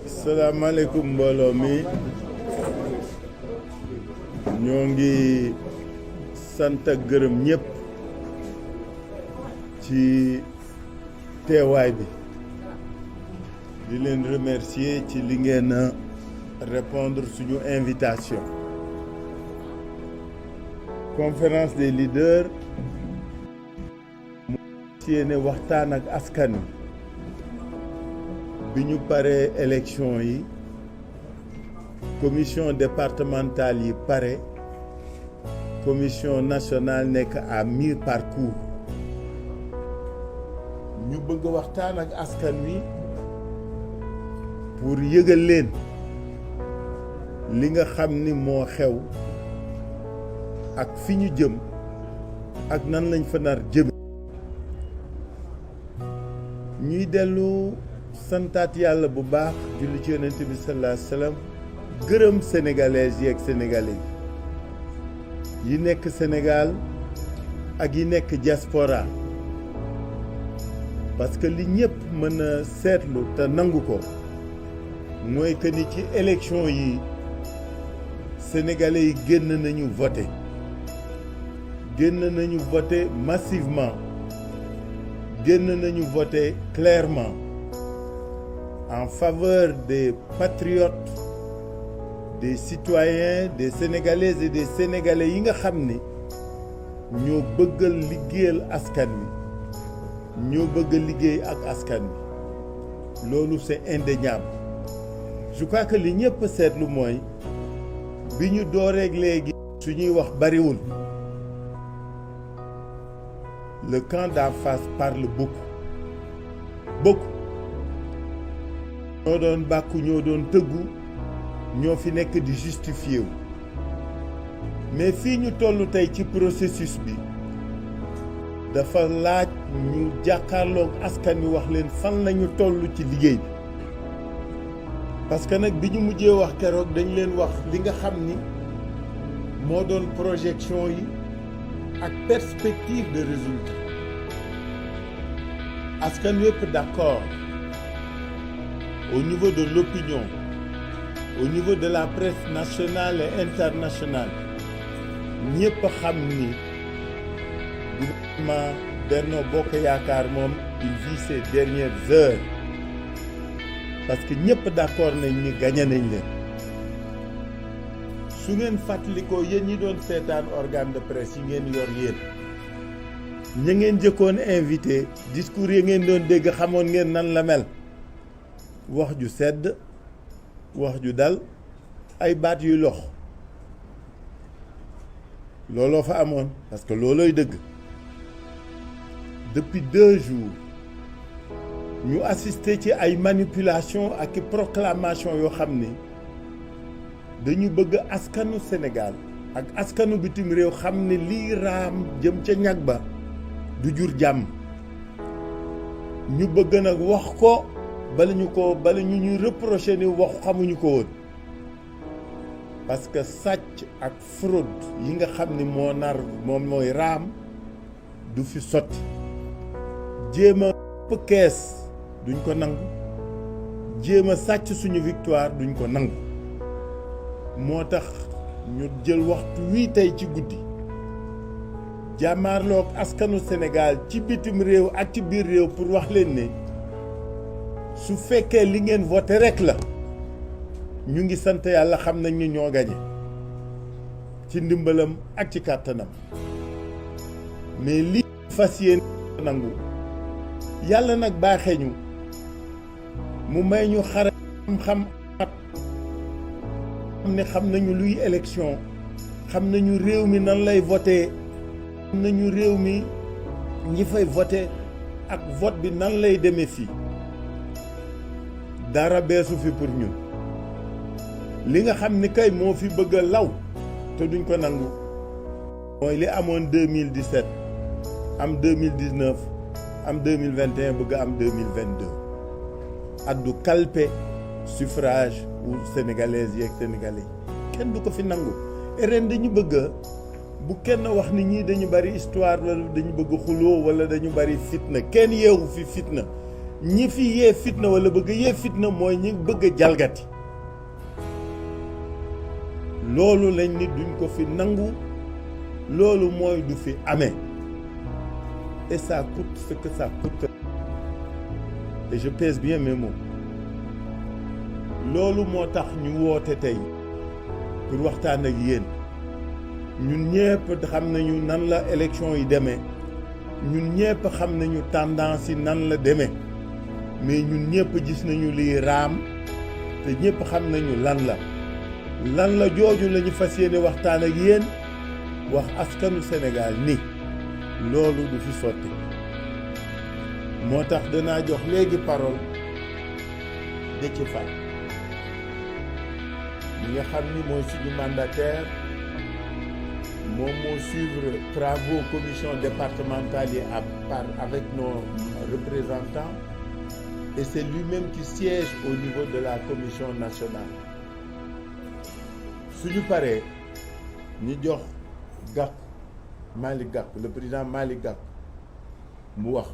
salaamaaleykum mbooloo mi ñoo ngi sant ak gërëm ñëpp ci teewaay bi di leen remercier ci li ngeen a répondre suñu invitation. Conférence des leaders mu yéene waxtaan ak askan wi bi ñu paree élection yi commission départementale yi pare commission nationale nekk à mi-parcours ñu bëgg waxtaan ak askan wi pour yëgal leen li nga xam ni moo xew ak fi ñu jëm ak nan lañ fa nar jëm ñuy dellu santaat yàlla bu baax julli ci yonent bi sallallahu alayhi wa sallam gërëm sénégalaises yi ak sénégalais yi nekk Sénégal ak yi nekk diaspora parce que li ñëpp mën a seetlu te nangu ko mooy que ni ci élection yi sénégalais yi génn nañu voter massivement génn nañu voter clairement en faveur des patriotes, des citoyens, des Sénégalaises et des Sénégalais yi nga xam ni ñoo bëggal liggéeyal askan wi ñoo bëgg liggéey ak askan wi loolu c'est indéniable. Je crois que li ñëpp seetlu mooy bi ñu dooreeg léegi suñuy wax bariwul le camp d'en face parle beaucoup ñoo doon bàkku ñoo doon tëggu ñoo fi nekk di justifié wu mais fii ñu toll tey ci processus bi dafa laaj ñu jàkkaarloog askan wi wax leen fan lañu toll ci liggéey bi parce que nag bi ñu mujjee wax keroog dañ leen wax li nga xam ni moo doon projection yi ak perspective de résultat askan wépp d'accord au niveau de l'opinion, au niveau de la presse nationale et internationale, ñëpp xam ni gouvernement Benno Bokk Yaakaar moom il vit ses dernières heures parce que ñëpp d'accord nañ ni gagné nañ leen. su ngeen fàttalikoo yéen ñi doon seetaan organe de presse yi ngeen yor yéen ña ngeen jëkkoon invité discours yi ngeen doon dégg xamoon ngeen nan la mel. wax ju sedd wax ju dal ay baat yuy lox looloo fa amoon parce que loolooy dëgg depuis 2 jours ñu assister ci ay manipulation ak i proclamation yoo xam ni dañu bëgg askanu Sénégal ak askanu bitim réew xam ne lii raam jëm ca ñag ba du jur jàmm ñu bëgg nag wax ko bala ñu ñuy reprocher ni waxu xamuñu ko woon parce que sàcc ak fraude yi nga xam ni moom mooy raam du fi sotti jéem a ëpp kees duñ ko nangu jéem a sàcc suñu victoire duñ ko nangu moo tax ñu jël waxtu wii tey ci guddi jàmmaarloog askanu Sénégal ci bitim réew ak ci biir réew pour wax leen ne su fekkee li ngeen voté rek la ñu ngi sant yàlla xam nañ ñu ñoo gañe ci ndimbalam ak ci kàttanam mais li fas yéene nangu yàlla nag baaxee ñu mu may ñu xare xam ne xam nañu luy élection xam nañu réew mi nan lay voté xam nañu réew mi ñi fay voté ak vote bi nan lay demee fii dara beesu fi pour ñun li nga xam ni kay moo fi bëgg a law te duñ ko nangu mooy li amoon 2017 am 2019 am 2021 bëgg am 2022 addu kalpe suffrage wu sénégalaises yi ak sénégalais yi kenn du ko fi nangu ren dañu bëgg bu kenn wax ni ñii dañu bari histoire wala dañu bëgg xuloo wala dañu bari fitna kenn yeewu fi fitna ñi fi yee fitna wala bëgg yee fitna mooy ñi bëgg a jalgati loolu lañ ni duñ ko fi nangu loolu mooy du fi amee et ça coûte ce que ça coûte et je pèse bien mes mots loolu moo tax ñu woote tey pour waxtaan ak yéen ñun ñëpp xam nañu nan la élection yi demee ñun ñëpp xam nañu tendance yi nan la demee mais ñun ñëpp gis nañu lii raam te ñëpp xam nañu lan la jooju la ñu fas yéene waxtaan ak yéen wax askanu Sénégal ni loolu du fi sotti moo tax danaa jox léegi parole Déthié Fall mi nga xam ni mooy suñu mandataire moom moo suivre travaux commission départementale yi avec nos représentants et c'est lui-même qui siège au niveau de la commission nationale suñu paree ñu jox Gakou Malick Gakou le président Malick Gakou mu wax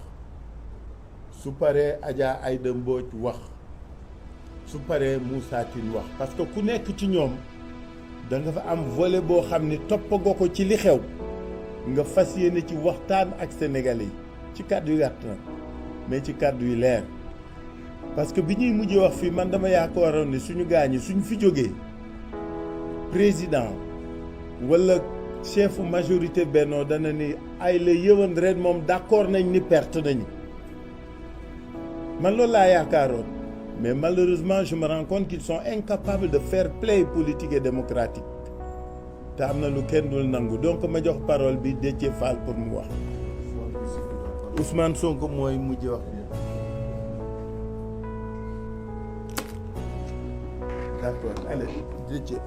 su paree Adja Aïda Mbodj wax su paree Moussa Tine wax parce que ku nekk ci ñoom da nga fa am volet boo xam ni toppagoo ko ci li xew nga fas yéene ci waxtaan ak sénégalais yi ci kàddu yu gàtt na mais ci kàddu yu leer parce que bi ñuy mujjee wax fii man dama yaakaaroon ni suñu gaañ yi suñ fi jógee président wala chefu majorité Benno dana ni ay la yëwan ren moom d'accord nañ ni perte nañu man loolu laa yaakaaroon mais malheureusement je me rends compte qu'ils sont incapables de fair play politique et démocratique te am na lu kenn dul nangu donc ma jox parole bi Déthié Fall pour mu wax Ousmane Sonko mooy mujj wax d'accord allez Déthié.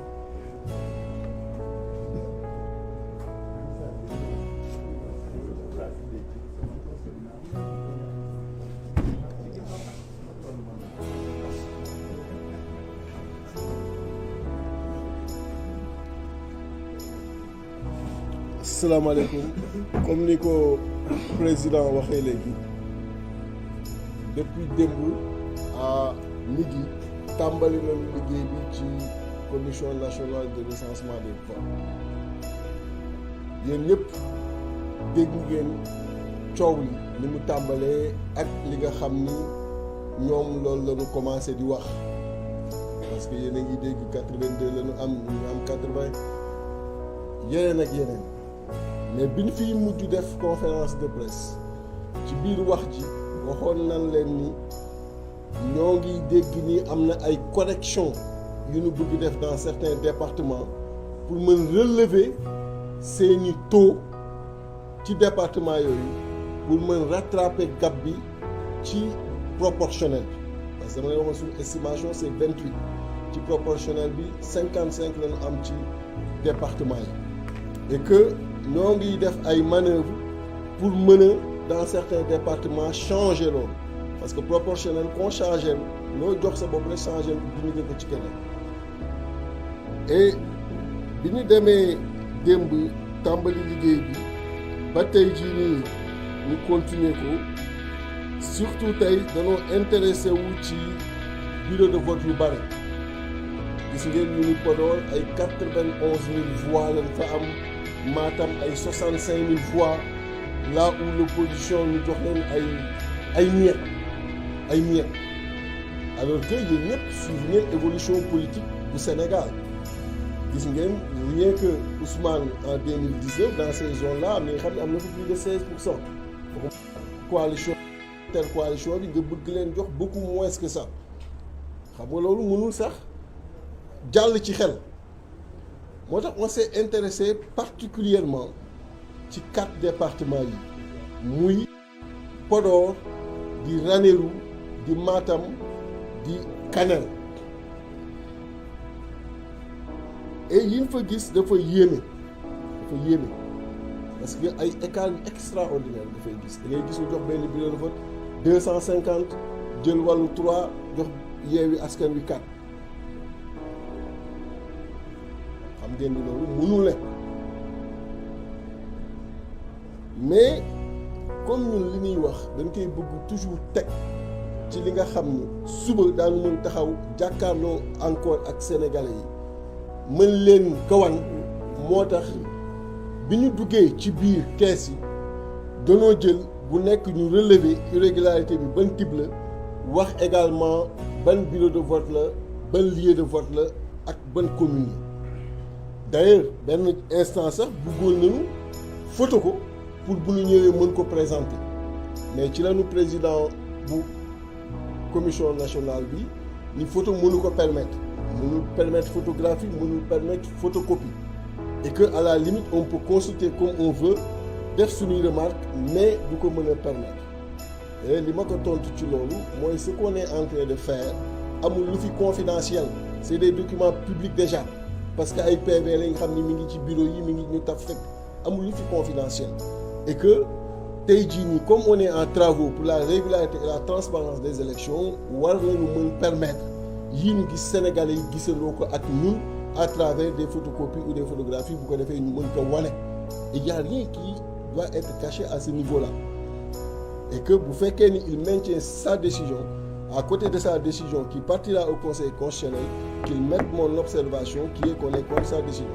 asalaamaaleykum comme ni ko président waxee léegi depuis démb à midi tàmbali nañu liggéey bi ci commission nationale de recensement des voix yéen ñëpp dégg ngeen coow li ni mu tàmbalee ak li nga xam ni ñoom loolu la ñu commencé di wax parce que yéen a ngi dégg 82 la ñu am ñu am 80 yeneen ak yeneen. mais bi ñu fiy mujj def conférence de presse ci biir wax ji waxoon nañ leen ni ñoo ngi dégg ni am na ay corrections yu ñu bëgg def dans certains départements pour mën relever seeni taux ci département yooyu pour mën rattraper gap bi ci proportionnel bi parce que dama lay waxoon suñu estimation c'est 28 ci proportionnel bi 55 la ñu am ci département yi et que ñoo ngi def ay manœuvres pour mën a dans certains départements changer loolu parce que proportionnel qu'on changer loo jox sa bopp rek changer du ñu ko ci keneen et bi ñu demee démb tàmbali liggéey bi ba tey jii nii ñu continuer ko surtout tey dañoo intéressé wu ci bureau de vote yu bari gis ngeen ñu ni Podor ay 91 000 voix lañ fa am. Matam ay 65 000 voix là où l'opposition ñu jox leen ay ñeet alors que yéen ñëpp suivre ngeen évolution politique bu Sénégal gis ngeen rien que Ousmane en 2019 dans ces zones là am na nga xam ne am na fa plus de 16%. coalition telle coalition bi nga bëgg leen jox beaucoup moins que ça xam nga loolu mënul sax jàll ci xel. moo tax on s'est intéressé particulièrement ci 4 départements yi muy Podor di Ranérou di Matam di Kanel et yi ñu fa gis dafa yéeme parce que ay écart yu extraordinaire dafay gis da ngay gis ñu jox benn bureau de vote 250 jël wàllu 3 jox Yewwi Askan Wi 4 xam ngeen ni loolu mënul nekk mais comme ñun li ñuy wax dañ koy bëgg toujours teg ci li nga xam ni suba daanu mën taxaw jàkkaarloo encore ak sénégalais yi mën leen kawan moo tax bi ñu duggee ci biir kees yi danoo jël bu nekk ñu relever irrégularité bi ban type la wax également ban bureau de vote la ban lieu de vote la ak ban commune yi d'ailleurs benn instant sax bëggoon nañu photo ko pour bu ñu ñëwee mën ko présenter mais ci lañu président bu commission nationale bi ni photo mënu ko permettre photographie mënul permettre photocopie et que à la limite on peut consulter comme on veut def suñuy remarque mais du ko mën a permettre et li ma ko tontu ci loolu mooy ce qu'on est en train de faire amul lu fi confidentiel c'est des documents publics déjà parce que ay PV la nga xam ni mi ngi ci bureau yi mi ngi ñu taf fekk amul lu fi confidentiel et que tey jii nii comme on est en travaux pour la régularité et la transparence des élections war nañu mën permettre yii ñu gis Sénégalais yi gisandoo ko ak ñun à travers des photocopies ou des photographies bu ko defee ñu mën ko wane il y a rien qui doit être caché à ce niveau-là et que bu fekkee ni il maintient sa décision à côté de sa décision qui partira au Conseil constitutionnel qu'il mette mon observation qui est qu'on est contre sa décision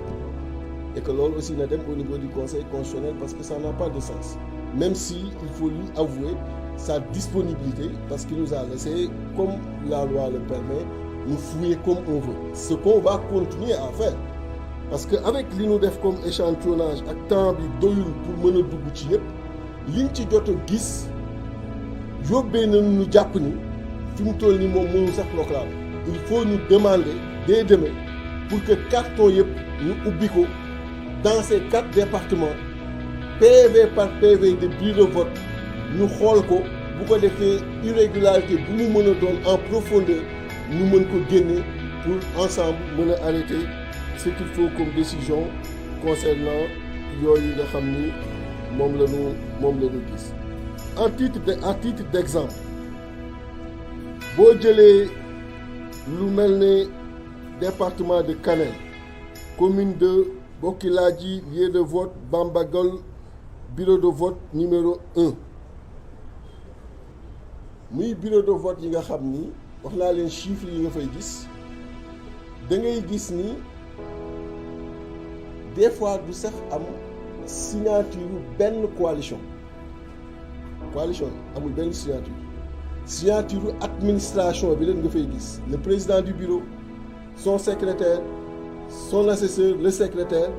et que loolu aussi na dem au niveau du Conseil constitutionnel parce que ça n'a pas de sens même si il faut lui avouer sa disponibilité parce qu'il nous a laissé comme la loi le permet nous fouiller comme on veut ce qu'on va continuer à faire parce que avec li ñu def comme échantillonnage ak temps bi doyul pour mën a dugg ci yëpp liñ ci jot a gis yóbbee nañu ñu jàpp ni fi mu toll nii moom mënul sax proclamer il faut ñu demander dès demain pour que carton yëpp ñu ubbi ko dans ces 4 départements PV par PV de bureau de vote ñu xool ko bu ko defee irrégularité bu mu mën a doon en profondeur ñu mën ko génne pour ensemble mën a arrêter ce qu'il faut comme décision concernant yooyu nga xam ni moom la ñu gis à titre d'exemple boo jëlee lu mel ne département de Kanel commune de Bokiladji lieu de vote Bambagol bureau de vote numéro 1 muy bureau de vote yi nga xam ni wax naa leen chiffres yi nga fay gis da ngay gis ni des fois du sax am signature benn coalition amul benn signature administration bi leen nga fay gis le président du bureau son secrétaire son assesseur le secrétaire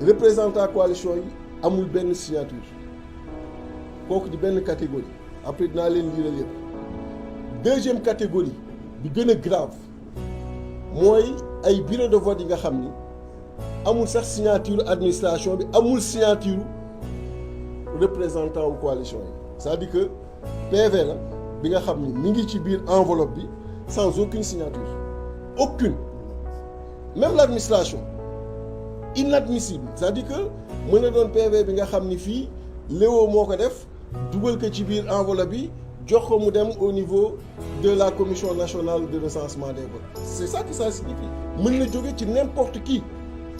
représentant coalition yi amul benn signature kooku di benn catégorie après dinaa leen liiral yëpp deuxième catégorie bi gën a grave mooy ay bureau de vote yi nga xam ni amul sax signature administration bi amul signature représentant wu coalition yi c'est-à-dire que PV la bi nga xam ni mi ngi ci biir enveloppe bi sans aucune signature aucune même l'administration inadmissible c'est-à-dire que mën na doon PV bi nga xam ni fii Léo moo ko def dugal ko ci biir enveloppe bi jox ko mu dem au niveau de la commission nationale de recensement des votes c'est ça que ça signifie mën na jóge ci n'importe qui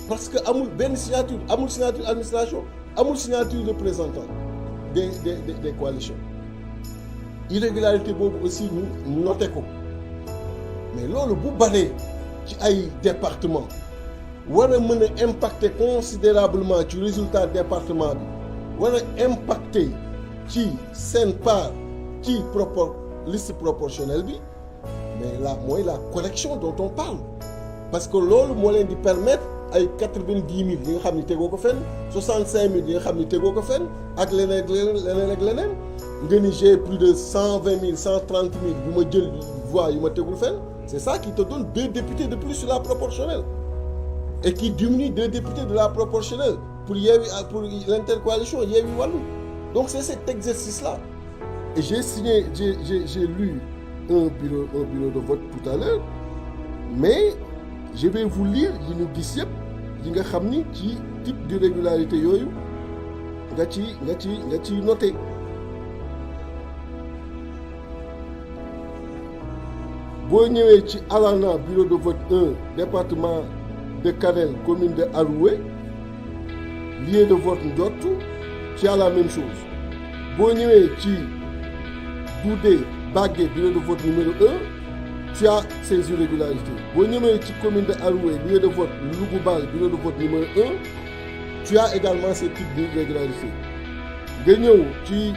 parce que amul benn signature amul signature administration amul signature représentant des coalitions irrégularité boobu aussi ñu noté ko mais loolu bu baree ci ay département war a mën a impacter considérablement ci résultat département bi war a impacter ci seen part ci liste proportionnelle bi mais là mooy la correction dont on parle parce que loolu moo leen di permettre ay 90 000 yi nga xam ni tegoo ko fenn 65 000 yi nga xam ni tegoo ko fenn ak leneen ak leneen nga ni j'ai plus de 120 000 130 000 yu ma jël voix yu ma tegul fenn c'est ça qui te donne 2 députés de plus sur la proportionnelle et qui diminue 2 députés de la proportionnelle pour l'intercoalition Yewwi Wallu donc c'est cet exercice-là et j'ai lu un bureau de vote tout à l'heure mais je vais vous lire yi ñu gis yëpp yi nga xam ni ci type d'irrégularité yooyu nga ci noté boo ñëwee ci Alana bureau de vote 1 département de Kanel commune de Aroué lieu de vote Ndiott ci à la même chose boo ñëwee ci Doudé Bagué bureau de vote numéro 1 tu as ces irrégularités boo ñëwee ci commune de Aroué lieu de vote Lougoubal bureau de vote numéro 1 tu as également ces types d'irrégularités nga ñëw ci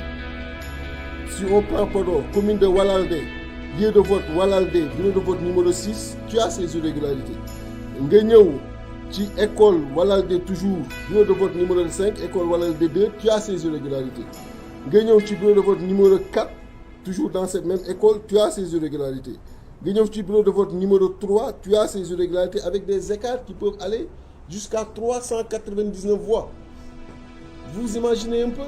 si on prend Podor commune de Walalde lieu de vote Walalde bureau de vote numéro 6 tu as ces irrégularités nga ñëw ci école Walalde toujours bureau de vote numéro 5 école Walalde 2 tu as ces irrégularités nga ñëw ci bureau de vote numéro 4 toujours dans cette même école tu as ces irrégularités nga ñëw ci bureau de vote numéro 3 tu as ces irrégularités avec des écarts qui peuvent aller jusqu'à 399 voix vous imaginez un peu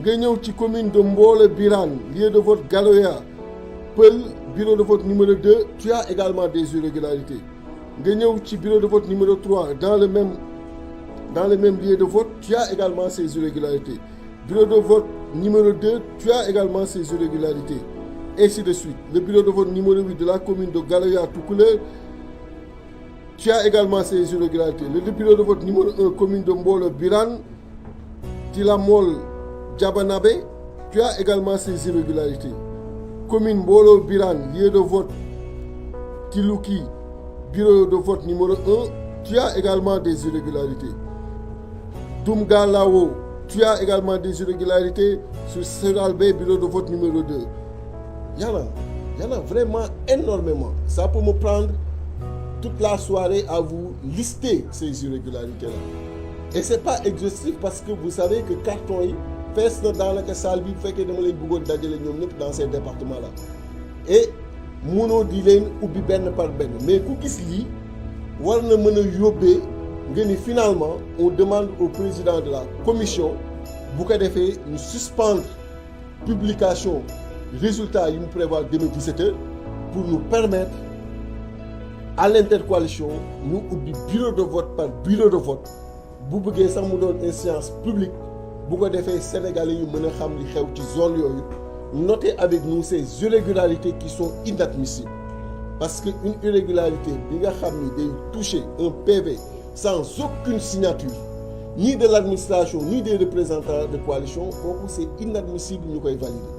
nga ñëw ci commune de Mbole Birane lieu de vote Galoya Peul bureau de vote numéro 2 tu as également des irrégularités nga ñëw ci bureau de vote numéro 3 dans le même lieu de vote tu as également ces irrégularités bureau de vote numéro 2 tu as également ces irrégularités ainsi de suite le bureau de vote numéro 8 de la commune de Galoya Toucouleur tu as également ces irrégularités le bureau de vote numéro 1 commune de Mbolo Birane Tilamol Diabanabé tu as également ces irrégularités commune Mbolo Birane lieu de vote Tilouki bureau de vote numéro 1 tu as également des irrégularités Doumgalawo tu as également des irrégularités sur Seralbé bureau de vote numéro 2 il y en a vraiment énormément ça peut me prendre toute la soirée à vous lister ces irrégularités là et c'est pas exhaustif parce que vous savez que carton yi fees na daanaka salle bi bu fekkee dama leen bëggoon dajale ñoom ñëpp dans ces départements là et mënoo di leen ubbi benn par benn mais ku gis lii war na mën a yóbbee nga ni finalement on demande au président de la commission bu ko defee ñu suspendre publication résultat yi mu prévoir demain 17h pour nous permettre à l'intercoalition ñu ubbi bureau de vote par bureau de vote bu bëggee sax mu doon une séance publique bu ko defee sénégalais yu mën a xam li xew ci zone yooyu notez avec nous ces irrégularités qui sont inadmissibles parce que une irrégularité bi nga xam ni day toucher un PV sans aucune signature ni de l'administration ni des représentants de coalition kooku c'est inadmissible ñu koy valider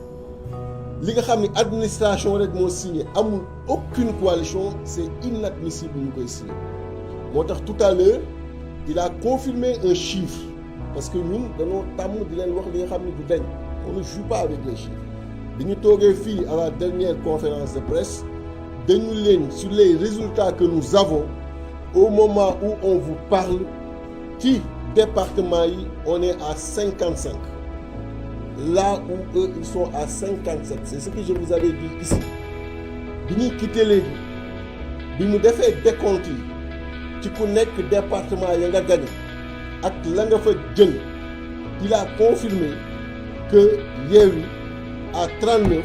li nga xam ni administration rek moo signé amul aucune coalition c'est inadmissible ñu koy signé moo tax tout à l'heure il a confirmé un chiffre parce que ñun dañoo tàmm di leen wax li nga xam ni du dañ on ne joue pas avec les chiffres bi ñu toogee fii à la dernière conférence de presse dañu leen sur les résultats que nous avons au moment où on vous parle ci département yi on est à 55 là où eux ils sont à 57 c'est ce que je vous avais dit ici bi ñuy quitté léegi bi mu defee décompte yi ci ku nekk département ya nga gagné ak la nga fa jël il a confirmé que Yewwi à 39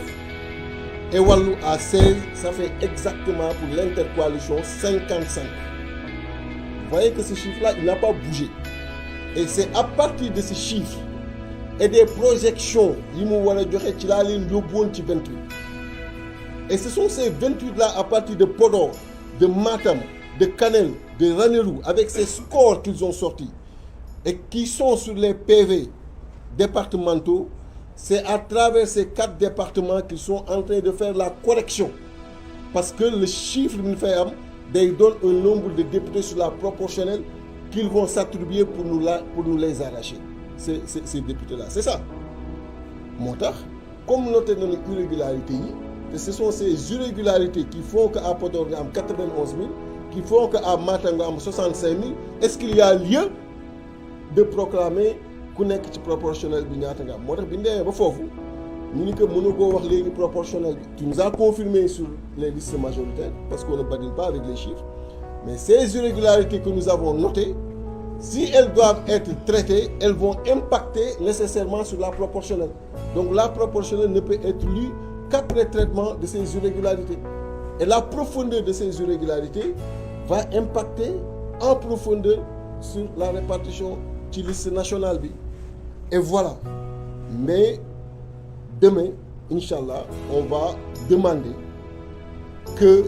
et Wallu à 16 ça fait exactement pour l'intercoalition 55 vous voyez que ce chiffre-là il n'a pas bougé et c'est à partir de ce chiffre et des projections yi mu war a joxe ci laa leen yóbbuwoon ci 28 et ce sont ces 28 là à partir de Podor de Matam de Kanel de Ranérou avec ces scores qu'ils ont sortis et qui sont sur les PV départementaux c'est à travers ces 4 départements qu'ils sont en train de faire la correction parce que le chiffre bi ñu fay am day donne un nombre de députés sur la proportionnelle qu'ils vont s'attribuer pour nous les arracher ces députés-là c'est ça moo tax comme noté nañu irrégularité yi te ce sont ces irrégularités qui font que à Podor nga am 91 000 qui font que à Matam nga am 65 000 est-ce qu'il y a lieu de proclamer ku nekk ci proportionnel bi ñaata nga am moo tax bi ñu demee ba foofu ñu ni que mënu koo wax léegi proportionnel bi tu nous as confirmé sur les listes majoritaires parce qu'on ne badine pas avec les chiffres mais ces irrégularités que nous avons notées si elles doivent être traitées elles vont impacter nécessairement sur la proportionnelle donc la proportionnelle ne peut être lue qu'après traitement de ces irrégularités et la profondeur de ces irrégularités va impacter en profondeur sur la répartition ci liste nationale bi et voilà mais demain inchallah on va demander que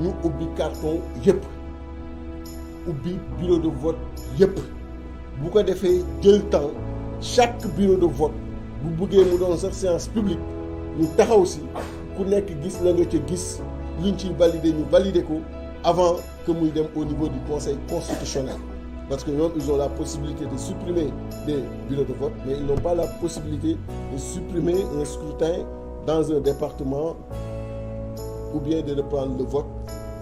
ñu ubbi carton yëpp ubbi bureau de vote yëpp bu ko defee jël temps chaque bureau de vote bu bëggee mu doon sax séance publique ñu taxaw si ku nekk gis la nga ca gis luñ ciy valider ñu valider ko avant que muy dem au niveau du conseil constitutionnel parce que ñoom ils ont la possibilité de supprimer des bureaux de vote mais ils n'ont pas la possibilité de supprimer un scrutin dans un département ou bien de reprendre le vote.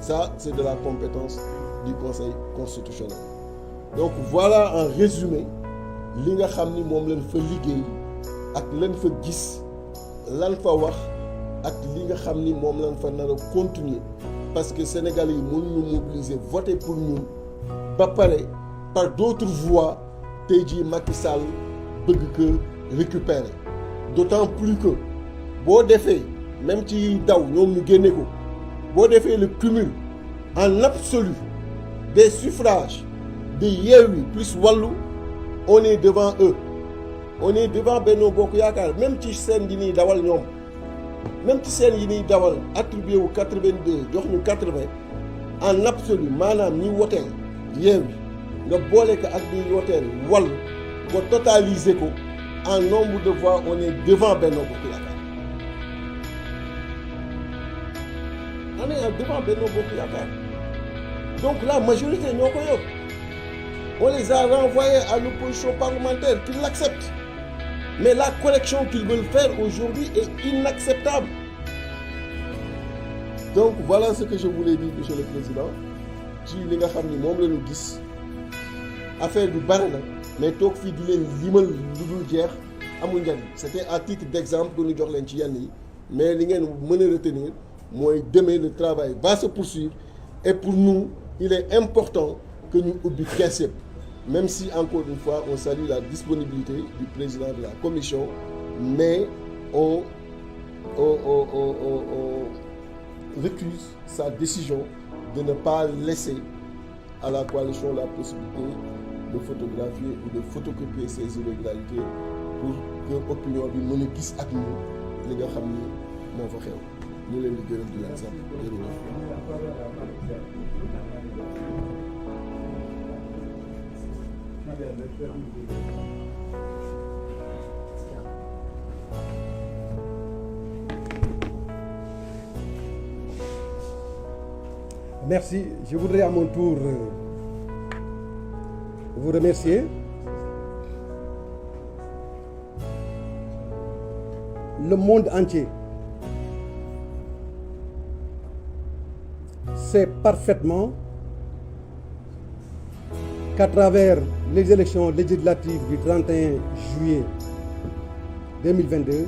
Ça, c'est de la compétence du Conseil constitutionnel. Donc voilà en résumé li nga xam ni moom lañ fa liggéey ak lañ fa gis lan fa wax ak li nga xam ni moom lañ fa nar a continuer parce que Sénégalais yi mënuñu mobiliser voter pour ñun ba pare par d'autres voies tey jii Macky Sall bëgg ko récupérer d'autant plus que boo defee même ci daw ñoom ñu génne ko boo defee le cumul en absolu des suffrages de Yewwi plus Wallu on est devant eux on est devant Benno Bokk Yaakaar même ci seen yi ñuy dawal ñoom même ci seen yi ñuy dawal attribué wu 82 jox ñu 80 en absolu maanaam ñi woteel Yewwi nga boole ko ak ñi woteel Wallu nga totaliser ko en nombre de voix on est devant Benno Bokk Yaakaar on est devant Benno Bokk Yaakaar donc la majorité ñoo ko yor on les a renvoyés à l'opposition parlementaire qui l'accepte mais la correction qu'ils veulent faire aujourd'hui est inacceptable donc voilà ce que je voulais dire monsieur le président ci li nga xam ni moom la ñu gis affaire bi bari na mais toog fii di leen limal lu dul jeex amul njariñ c'était à titre d'exemple que ñu jox leen ci yenn yi mais li ngeen mën a retenir mooy demain le travail va se poursuivre et pour nous il est important que ñu ubbi kees yëpp même si encore une fois on salue la disponibilité du président de la commission mais on récuse sa décision de ne pas laisser à la coalition la possibilité de photographier ou de photocopier ces irrégularités pour que opinion bi mën a gis ak ñu li nga xam ni moo fa xew ñu leen di gërëm di leen sant Merci. Je voudrais à mon tour vous remercier. Le monde entier sait parfaitement qu'à travers les élections législatives du 31 juillet 2022,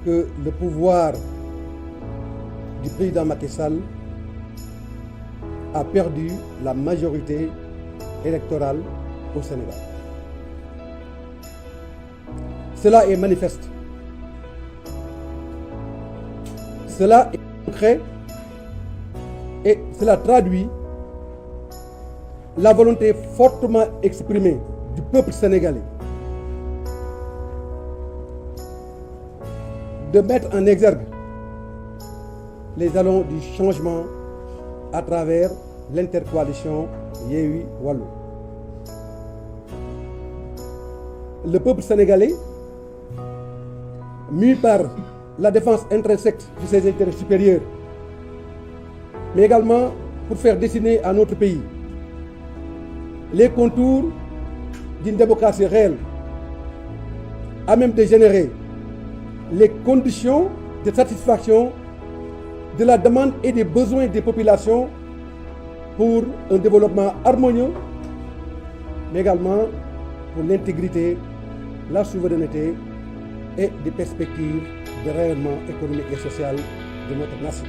que le pouvoir du président Macky Sall a perdu la majorité électorale au Sénégal. Cela est manifeste. Cela est concret et cela traduit la volonté fortement exprimée du peuple sénégalais de mettre en exergue les jalons du changement à travers l'intercoalition Yewwi Wallu. Le peuple sénégalais, mû par la défense intrinsèque de ses intérêts supérieurs, mais également pour faire dessiner à notre pays les contours d'une démocratie réelle, à même de générer les conditions de satisfaction de la demande et des besoins des populations pour un développement harmonieux, mais également pour l'intégrité, la souveraineté et des perspectives de rayonnement économique et social de notre nation.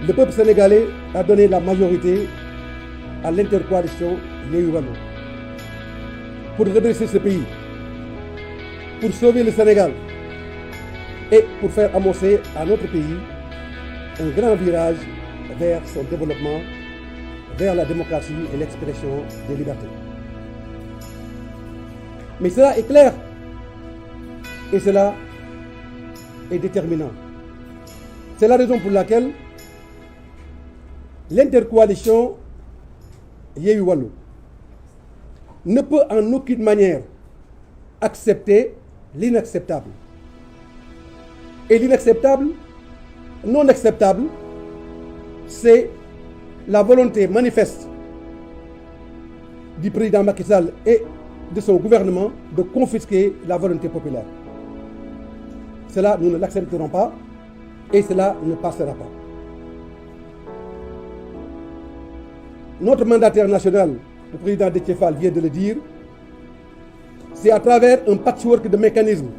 Le peuple sénégalais a donné la majorité à l'intercoalition Yewwi Wallu pour redresser ce pays, pour sauver le Sénégal et pour faire amorcer à notre pays un grand virage vers son développement, vers la démocratie et l'expression des libertés. Mais cela est clair et cela est déterminant. C'est la raison pour laquelle l'intercoalition Yewwi Wallu ne peut en aucune manière accepter l'inacceptable. Et l'inacceptable, non acceptable, c'est la volonté manifeste du président Macky Sall et de son gouvernement de confisquer la volonté populaire. Cela, nous ne l'accepterons pas et cela ne passera pas. Notre mandataire national, le président Déthié Fall, vient de le dire, c'est à travers un patchwork de mécanismes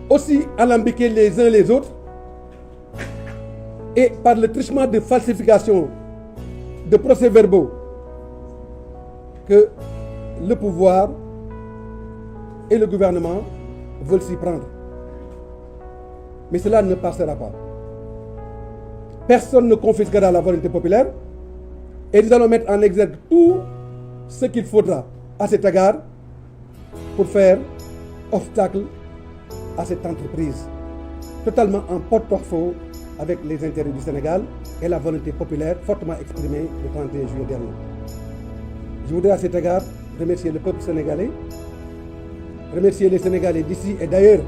aussi alambiqués les uns les autres et par le truchement de falsification de procès-verbaux que le pouvoir et le gouvernement veulent s'y prendre. Mais cela ne passera pas. Personne ne confisquera la volonté populaire et nous allons mettre en exergue tout ce qu'il faudra à cet égard pour faire obstacle à cette entreprise totalement en porte-à-faux avec les intérêts du Sénégal et la volonté populaire fortement exprimée le 31 juillet dernier. Je voudrais à cet égard remercier le peuple sénégalais, remercier les Sénégalais d'ici et d'ailleurs,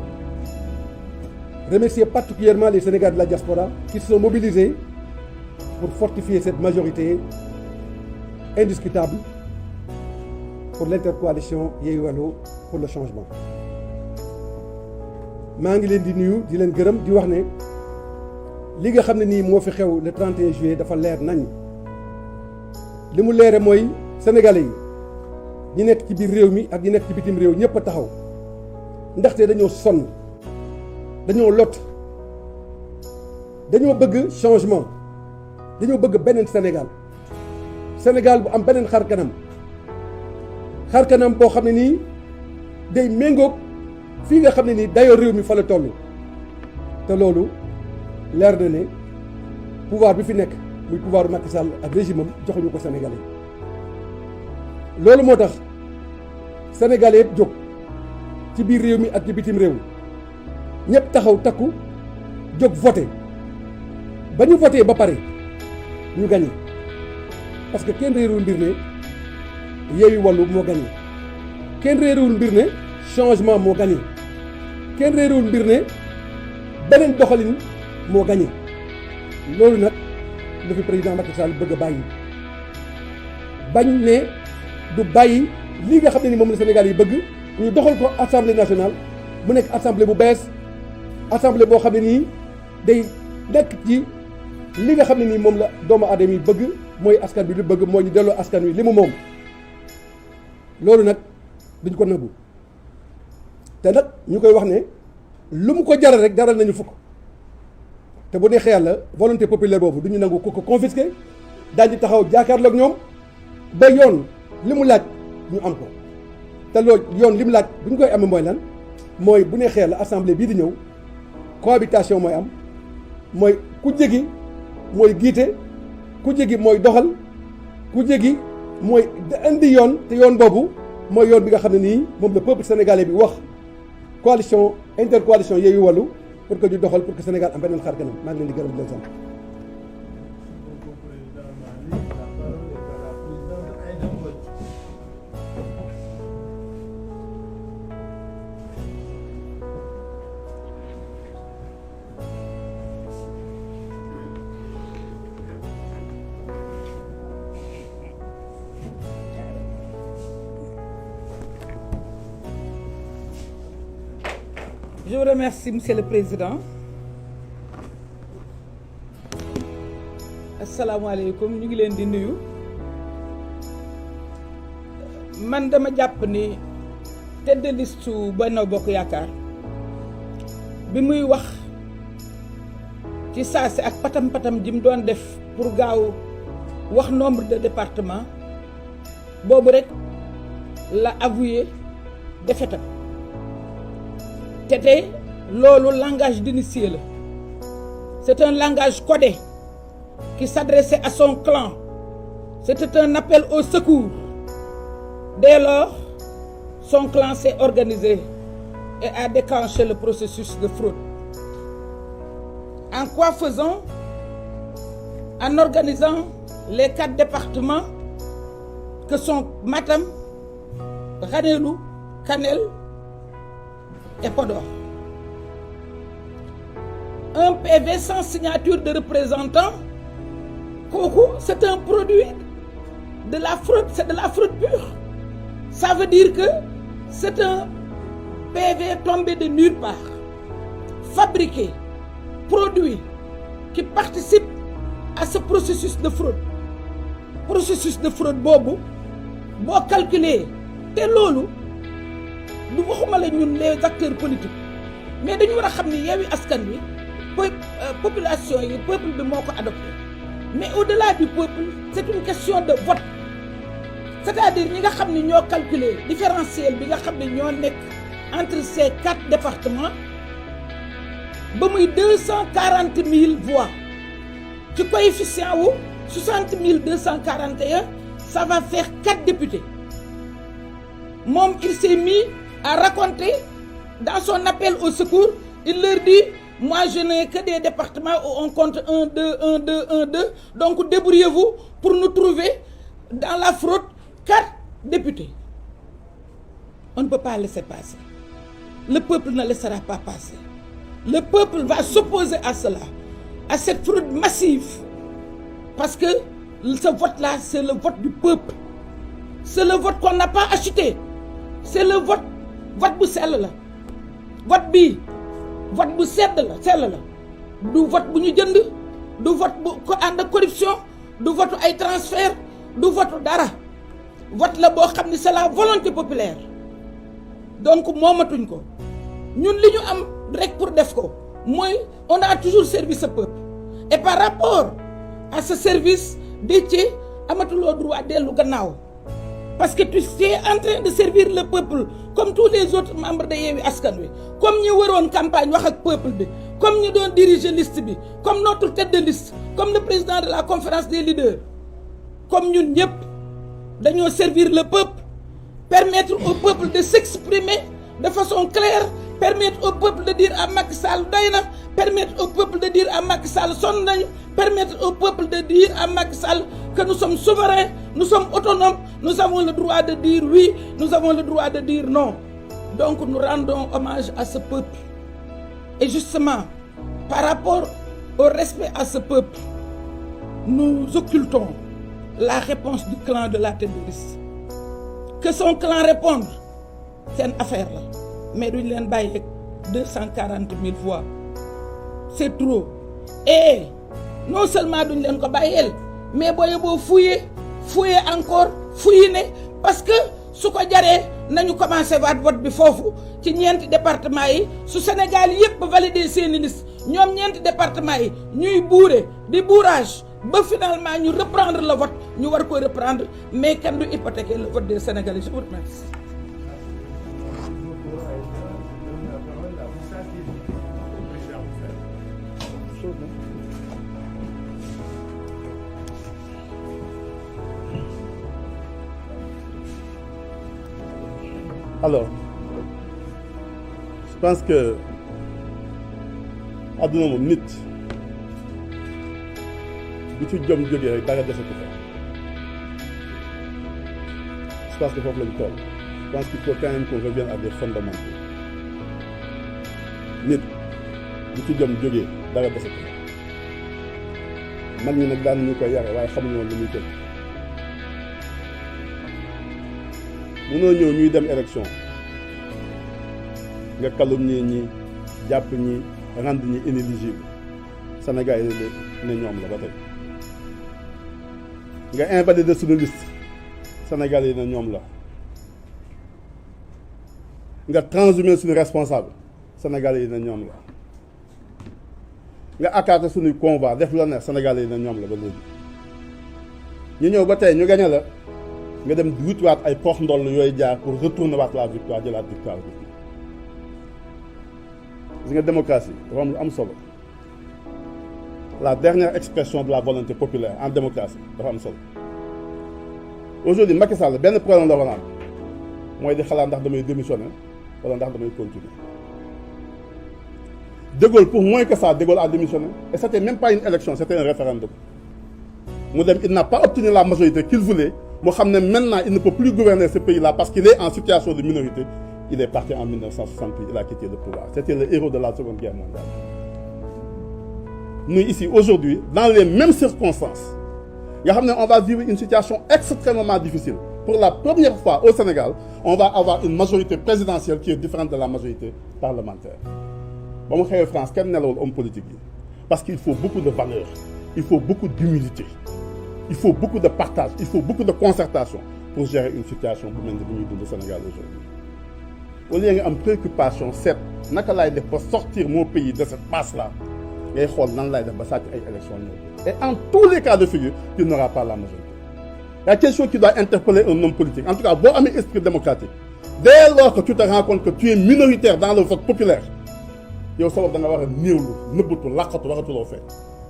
remercier particulièrement les Sénégalais de la diaspora qui se sont mobilisés pour fortifier cette majorité indiscutable pour l'intercoalition Yewwi Wallu pour le changement. maa ngi leen di nuyu di leen gërëm di wax ne li nga xam ne nii moo fi xew le 31 juillet dafa leer nañ li mu leere mooy sénégalais yi ñi nekk ci biir réew mi ak ñi nekk ci bitim réew ñëpp a taxaw ndaxte dañoo sonn dañoo lot dañoo bëgg changement dañoo bëgg beneen Sénégal bu am beneen xar kanam boo xam ne nii day méngoog fii nga xam ne nii dayoo réew mi fa la toll te loolu leer na ne pouvoir bi fi nekk muy pouvoir bu Macky Sall ak régime am joxuñu ko Sénégalais yi loolu moo tax Sénégalais yëpp jóg ci biir réew mi ak ci bitim réew ñëpp taxaw takku jóg voté ba ñu voté ba pare ñu gagné parce que kenn réerul mbir ne Yewwi Wallu moo gagné kenn réerul mbir ne changement moo gagné kenn réerul mbir ne beneen doxalin moo gagné loolu nag la fi président Macky Sall bëgg a bàyyi bañ ne du bàyyi lii nga xam ne ni moom la Sénégal yi bëgg ñu doxal ko assemblée nationale mu nekk assemblée bu bees assemblée boo xam ne nii day nekk ci li nga xam ne nii moom la doomu aadama yi bëgg mooy askan bi lu bëgg moo ñu delloo askan wi li mu moom loolu nag duñ ko nëbbu te nag ñu koy wax ne lu mu ko jaral rek jaral nañu fukk te bu neexee yàlla volonté populaire boobu du ñu nangu ku ko confisqué daal di taxaw jaakaarloog ñoom ba yoon li mu laaj ñu am ko te loolu yoon li mu laaj bu ñu koy amee mooy lan mooy bu neexee yàlla assemblée bii di ñëw cohabitation mooy am mooy ku jégi mooy giite ku jégi mooy doxal ku jégi mooy indi yoon te yoon boobu mooy yoon bi nga xam ne nii moom le peuple sénégalais bi wax coalition intercoalition Yewwi Wallu pour que ñu doxal pour que Sénégal am beneen xar kanam maa ngi leen di gërëm di leen sant. Je vous remercie, Monsieur le Président. Asalaamaaleykum ñu ngi leen di nuyu man dama jàpp ni tête de liste Benno Bokk Yaakaar bi muy wax ci saasi ak patam-patam ji mu doon def pour gaaw wax nombre de départements boobu rek la avoué défaitam te loolu langage d'initié la c'est un langage codé qui s'adressait à son clan. C'était un appel au secours. Dès lors, son clan s'est organisé et a déclenché le processus de fraude. En quoi faisant? En organisant les 4 départements que sont Matam, Ranérou, Kanel et Podor. Un PV sans signature de représentant, c'est un produit de la fraude, c'est de la fraude pure. Ça veut dire que c'est un PV tombé de nulle part, fabriqué, produit, qui participe à ce processus de fraude. Processus de fraude boobu boo calculer te loolu du waxuma la ñun les acteurs politiques mais dañu war a xam ni Yewwi Askan Wi population yi peuple bi moo ko adopté mais au-delà du peuple c'est une question de vote c'est-à-dire ñi nga xam ni ñoo calculer différentiel bi nga xam ne ñoo nekk entre ces 4 départements ba muy 240 000 voix ci coefficient wu 60 241 ça va faire 4 députés moom il s'est mis à raconter dans son appel au secours il leur dit moi je n'ai que des départements où on compte 1 2 1 2 1 2 donc débrouillez-vous pour nous trouver dans la fraude 4 députés. On ne peut pas laisser passer. Le peuple ne laissera pas passer. Le peuple va s'opposer à cela, à cette fraude massive. Parce que ce vote-là, c'est le vote du peuple. C'est le vote qu'on n'a pas acheté. C'est le vote bu sell la. Vote bi vote bu sedd la. Du vote bu ñu jënd, du vote bu ko ànd ak corruption, du vote ay transfert, du vote dara. Vote la boo xam ni c'est la volonté populaire. Donc moomatuñ ko. Ñun li ñu am rek pour def ko mooy on a toujours servi ce peuple. Et par rapport à ce service Déthié amatuloo droit dellu gannaaw parce que tu es en train de servir le peuple comme tous les autres membres de Yewwi Askan Wi comme ñi waroon campagne wax ak peuple bi comme ñi doon diriger liste bi comme notre tête de liste comme le président de la conférence des leaders comme ñun ñëpp dañoo servir le peuple permettre au peuple de s'exprimer de façon claire permettre au peuple de dire à Macky Sall doy na permettre au peuple de dire à Macky Sall sonn nañu permettre au peuple de dire à Macky Sall que nous sommes souverains, nous sommes autonomes, nous avons le droit de dire oui, nous avons le droit de dire non. Donc nous rendons hommage à ce peuple. Et justement, par rapport au respect à ce peuple, nous occultons la réponse du clan de la tête de liste. Que son clan réponde, c'est une affaire là. Mais duñ leen bàyyi 240 000 voix. C'est trop. Et non seulement duñ leen ko bàyyeel mais boo fouiller encore fouiller parce que su ko jaree nañu commencé waat vote bi foofu ci ñeenti département yi su Sénégal yépp valider seeni liste ñoom ñeenti département yi ñuy buure di bourrage ba finalement ñu reprendre le vote ñu war ko reprendre mais kenn du hypothéquer le vote des Sénégalais. Je vous remercie. Alors, je pense que àdduna moom nit bu ci jom jógee rek dara desatu fa. Je pense que foofu lañu toll. Je pense qu'il faut quand même qu'on revienne à des fondamentaux. Nit bu ci jom jógee dara desatu fa. Mag ñi nag daan ñu koy yare waaye xamuñu woon lu muy tëdd. mënoo ñëw ñuy dem élection nga calomnier ñi jàpp ñi rendre ñi inéligible Sénégal yi ne ñoom la ba tey nga invalider suñu liste Sénégal yi ne ñoom la nga transhumer suñu responsable Sénégal yi ne ñoom la nga accater suñuy convoi def la neex Sénégal yi ne ñoom la ba léegi ñu ñëw ba tey ñu gañe la nga dem wutiwaat ay pox ndoll yooyu jaar pour retourner waat la victoire jëlaat victoire bi gis nga démocratie dafa am lu am solo la dernière expression de la volonté populaire en démocratie dafa am solo aujourd'hui Macky Sall benn problème la war a am mooy di xalaat ndax damay démissionner wala ndax damay continuer De Gaulle pour moins que ça De Gaulle a démissionné et c'était même pas une élection c'était un référendum mu dem il n'a pas obtenu la majorité qu'il voulait moo xam ne maintenant il ne peut plus gouverner ce pays-là parce qu'il est en situation de minorité il est parti en 1968, il a quitté le pouvoir. C'était le héros de la Seconde Guerre mondiale. Nous, ici, aujourd'hui, dans les mêmes circonstances, on va vivre une situation extrêmement difficile. Pour la première fois au Sénégal, on va avoir une majorité présidentielle qui est différente de la majorité parlementaire. Bon, en France, quel est l'homme politique? Parce qu'il faut beaucoup de valeurs, il faut beaucoup d'humilité, il faut beaucoup de partage, il faut beaucoup de concertation pour gérer une situation comme le Sénégal aujourd'hui. Au lieu d'une préoccupation, c'est pour sortir mon pays de cette passe-là. Et en tous les cas de figure, tu n'auras pas la majorité. Il y a quelque chose qui doit interpeller un homme politique. En tout cas, bon, un esprit démocratique. Dès lors que tu te rends compte que tu es minoritaire dans le vote populaire,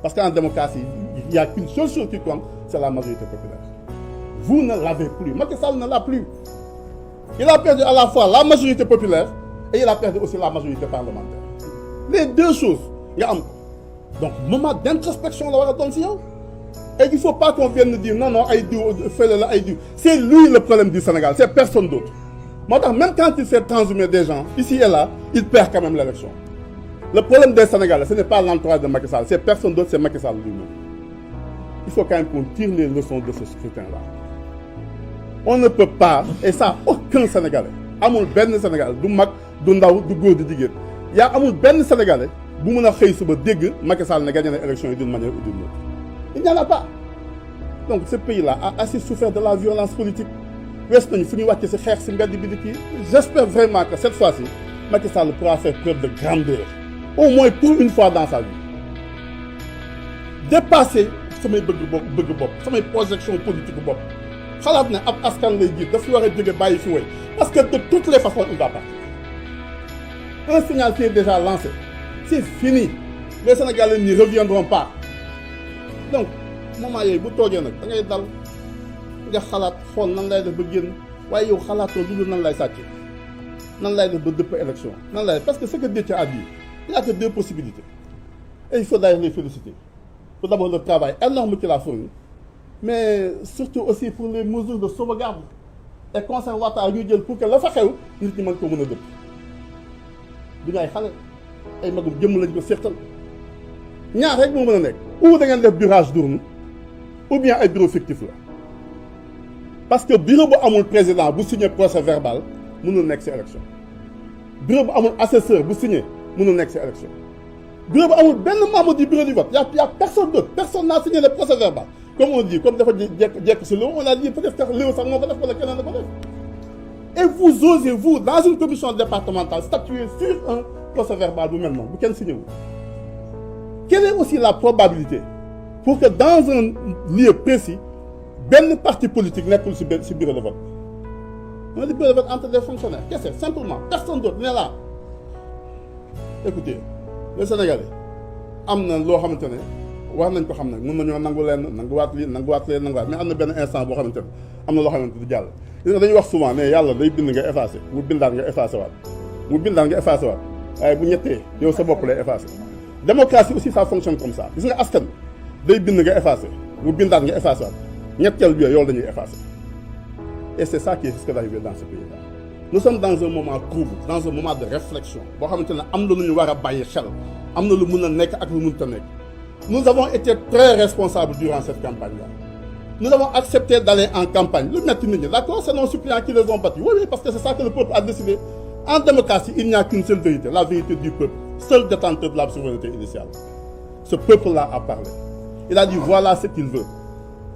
parce qu'en démocratie, il n'y a qu'une seule chose qui compte, c'est la majorité populaire. Vous ne l'avez plus. Macky Sall ne l'a plus. Il a perdu à la fois la majorité populaire et il a perdu aussi la majorité parlementaire. Les deux choses, il y a un. Donc, moment d'introspection, et il ne faut pas qu'on vienne nous dire non, c'est lui le problème du Sénégal, c'est personne d'autre. Même quand il fait transhumer des gens, ici et là, il perd quand même l'élection. Le problème des Sénégalais, ce n'est pas l'entourage de Macky Sall, c'est personne d'autre, c'est Macky Sall lui-même. Il faut quand même qu'on tire les leçons de ce scrutin-là. On ne peut pas, et ça, aucun Sénégalais, amul ben Sénégalais, du mag, du ndaw, du góor, du jigéen, il y a amul ben Sénégalais, bu mën a xëy suba dégg Macky Sall ne gagné l'élection d'une manière ou d'une autre. Il n'y en a pas. Donc ce pays-là a assez souffert de la violence politique. J'espère vraiment que cette fois-ci, Macky Sall pourra faire preuve de grandeur. Au moins pour une fois dans sa vie. Dépasser mes projections politiques. Parce que de toutes les façons, il va partir. Un signal qui est déjà lancé. C'est fini. Les Sénégalais n'y reviendront pas. Donc, maman, il y a beaucoup de gens qui ont nga xalaat xool nan lay def ba génn waaye yow xalaatoo lu nan lay sàcce nan lay def ba dëpp élection nan lay parce que ce que Déthié a dit il n'y a que deux possibilités et il faut d'ailleurs les féliciter pour d'abord le travail énorme qu'il a fourni mais surtout aussi pour les mesures de sauvegarde et conservatoire ñu jël pour que la fa xew nit ñi mën ko mën a dëpp du ñu ay xale ay magum jëmm lañ ko seqal ñaar rek moo mën a nekk ou da ngeen def burage d'urne ou bien ay bureau fictif la parce que bureau bu amul président bu signé procès verbal mënul nekk ci élection bureau bu amul assesseur bu signé mënul nekk ci élection bureau bu amul benn membre du bureau du vote y a personne d'autre personne n'a signé le procès verbal comme on dit comme dafa jekk ci loolu on a dit peut-être que léew sax moo ko def wala keneen na ko def et vous osez vous dans une commission départementale statuer sur un procès verbal bu mel noonu bu kenn signé wu. Quelle est aussi la probabilité pour que dans un lieu précis benn parti politique nekkul ci bureau de vote on a dit bureau de vote entre des fonctionnaires qu'est-ce que c'est simplement personne d'autre n'est là. Écoutez les Sénégalais am na loo xamante ne war nañ ko xam nag mën nañoo nangu leen nanguwaat lii nanguwaat leen nanguwaat mais am na benn instant boo xamante ne am na loo xamante du jàll. gis nga dañuy wax souvent ne yàlla day bind nga effacé mu bindaat nga effacé waat mu bindaat nga effacé waat waaye bu ñettee yow sa bopp lay effacé. Démocratie aussi ça fonctionne comme ça gis nga askan day bind nga effacé mu bindaat nga effacé waat ñetteel bi yow dañuy effacé et c'est ça qui risque d'arriver dans ce pays-là. Nous sommes dans un moment trouble dans un moment de réflexion boo xamante ne am na lu ñu war a bàyyi xel am na lu mun a nekk ak lu mënut a nekk. Nous avons été très responsables durant cette campagne-là. Nous avons accepté d'aller en campagne. Le metti nit ñi d'accord c'est nos suppléants qui les ont battus oui parce que c'est ça que le peuple a décidé. En démocratie il n'y a qu'une seule vérité la vérité du peuple seul détenteur de la souveraineté initiale. Ce peuple-là a parlé. Il a dit voilà ce qu'il veut.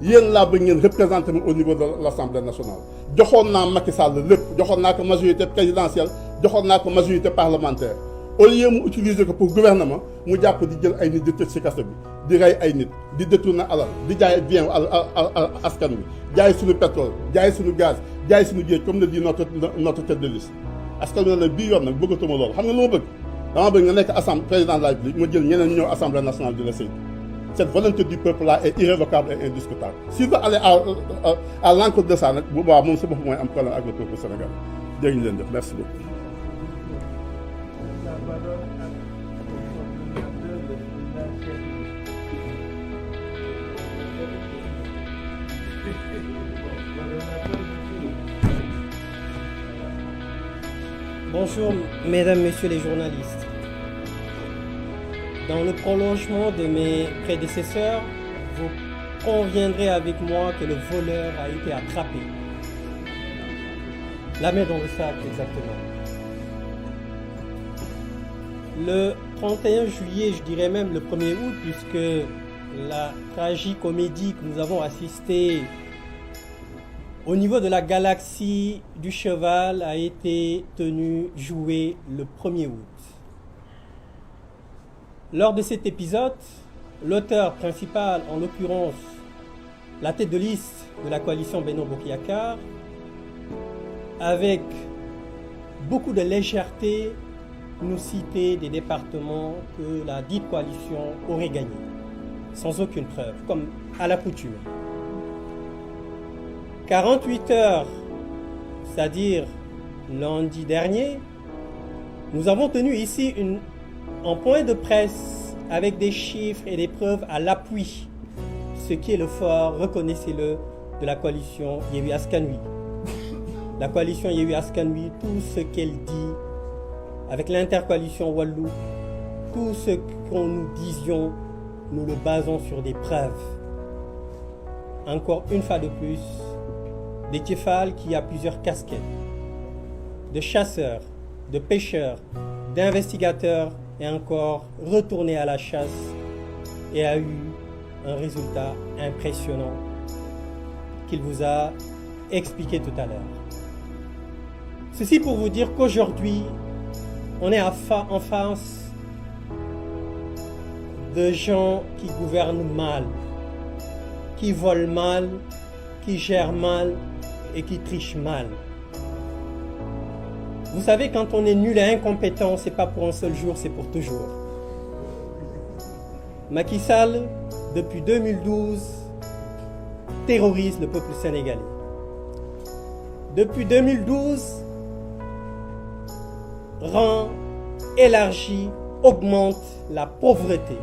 yéen laa bëgg ngeen représenté au niveau de l'Assemblée nationale joxoon naa Macky Sall lépp joxoon naa ko majorité présidentielle joxoon naa ko majorité parlementaire au lieu mu utiliser ko pour gouvernement mu jàpp di jël ay nit di tëj ci kaso bi di rey ay nit di détourner alal di jaay bien askan bi jaay suñu pétrole jaay suñu gaz jaay suñu géej comme le dit notre tête de liste askan bi ne bii yoon nag bëggatuma loolu xam nga lu ma bëgg dama bëgg nga nekk assemblée président de la République ma jël ñeneen ñëw assemblée nationale di la saytu. Cette volonté du peuple-là est irrévocable et indiscutable. S'il veut aller à l'encontre de ça, bon, mon c'est beaucoup moins un problème avec le peuple sénégalais. Merci beaucoup. Bonjour, mesdames, messieurs les journalistes. Dans le prolongement de mes prédécesseurs, vous conviendrez avec moi que le voleur a été attrapé. La main dans le sac, exactement. Le 31 juillet, je dirais même le 1er août, puisque la tragicomédie que nous avons assistée au niveau de la galaxie du cheval a été jouée le 1er août. Lors de cet épisode, l'auteur principal, en l'occurrence la tête de liste de la coalition Benno Bokk Yakaar, avec beaucoup de légèreté, nous citait des départements que la dite coalition aurait gagnés, sans aucune preuve, comme à la coutume. 48 heures, c'est-à-dire lundi dernier, nous avons tenu ici un point de presse avec des chiffres et des preuves à l'appui, ce qui est le fort, reconnaissez-le, de la coalition Yewwi Askan Wi. La coalition Yewwi Askan Wi, tout ce qu'elle dit, avec l'intercoalition Wallu, tout ce qu'on nous disions, nous le basons sur des preuves. Encore une fois de plus, Déthié Fall qui a plusieurs casquettes, de chasseur, de pêcheur, d'investigateur, et encore retourné à la chasse et a eu un résultat impressionnant qu'il vous a expliqué tout à l'heure. Ceci pour vous dire qu'aujourd'hui, on est en face de gens qui gouvernent mal, qui volent mal, qui gèrent mal et qui trichent mal. Vous savez, quand on est nul et incompétent, c'est pas pour un seul jour, c'est pour toujours. Macky Sall, depuis 2012, terrorise le peuple sénégalais. Depuis 2012, rend, élargit, augmente la pauvreté.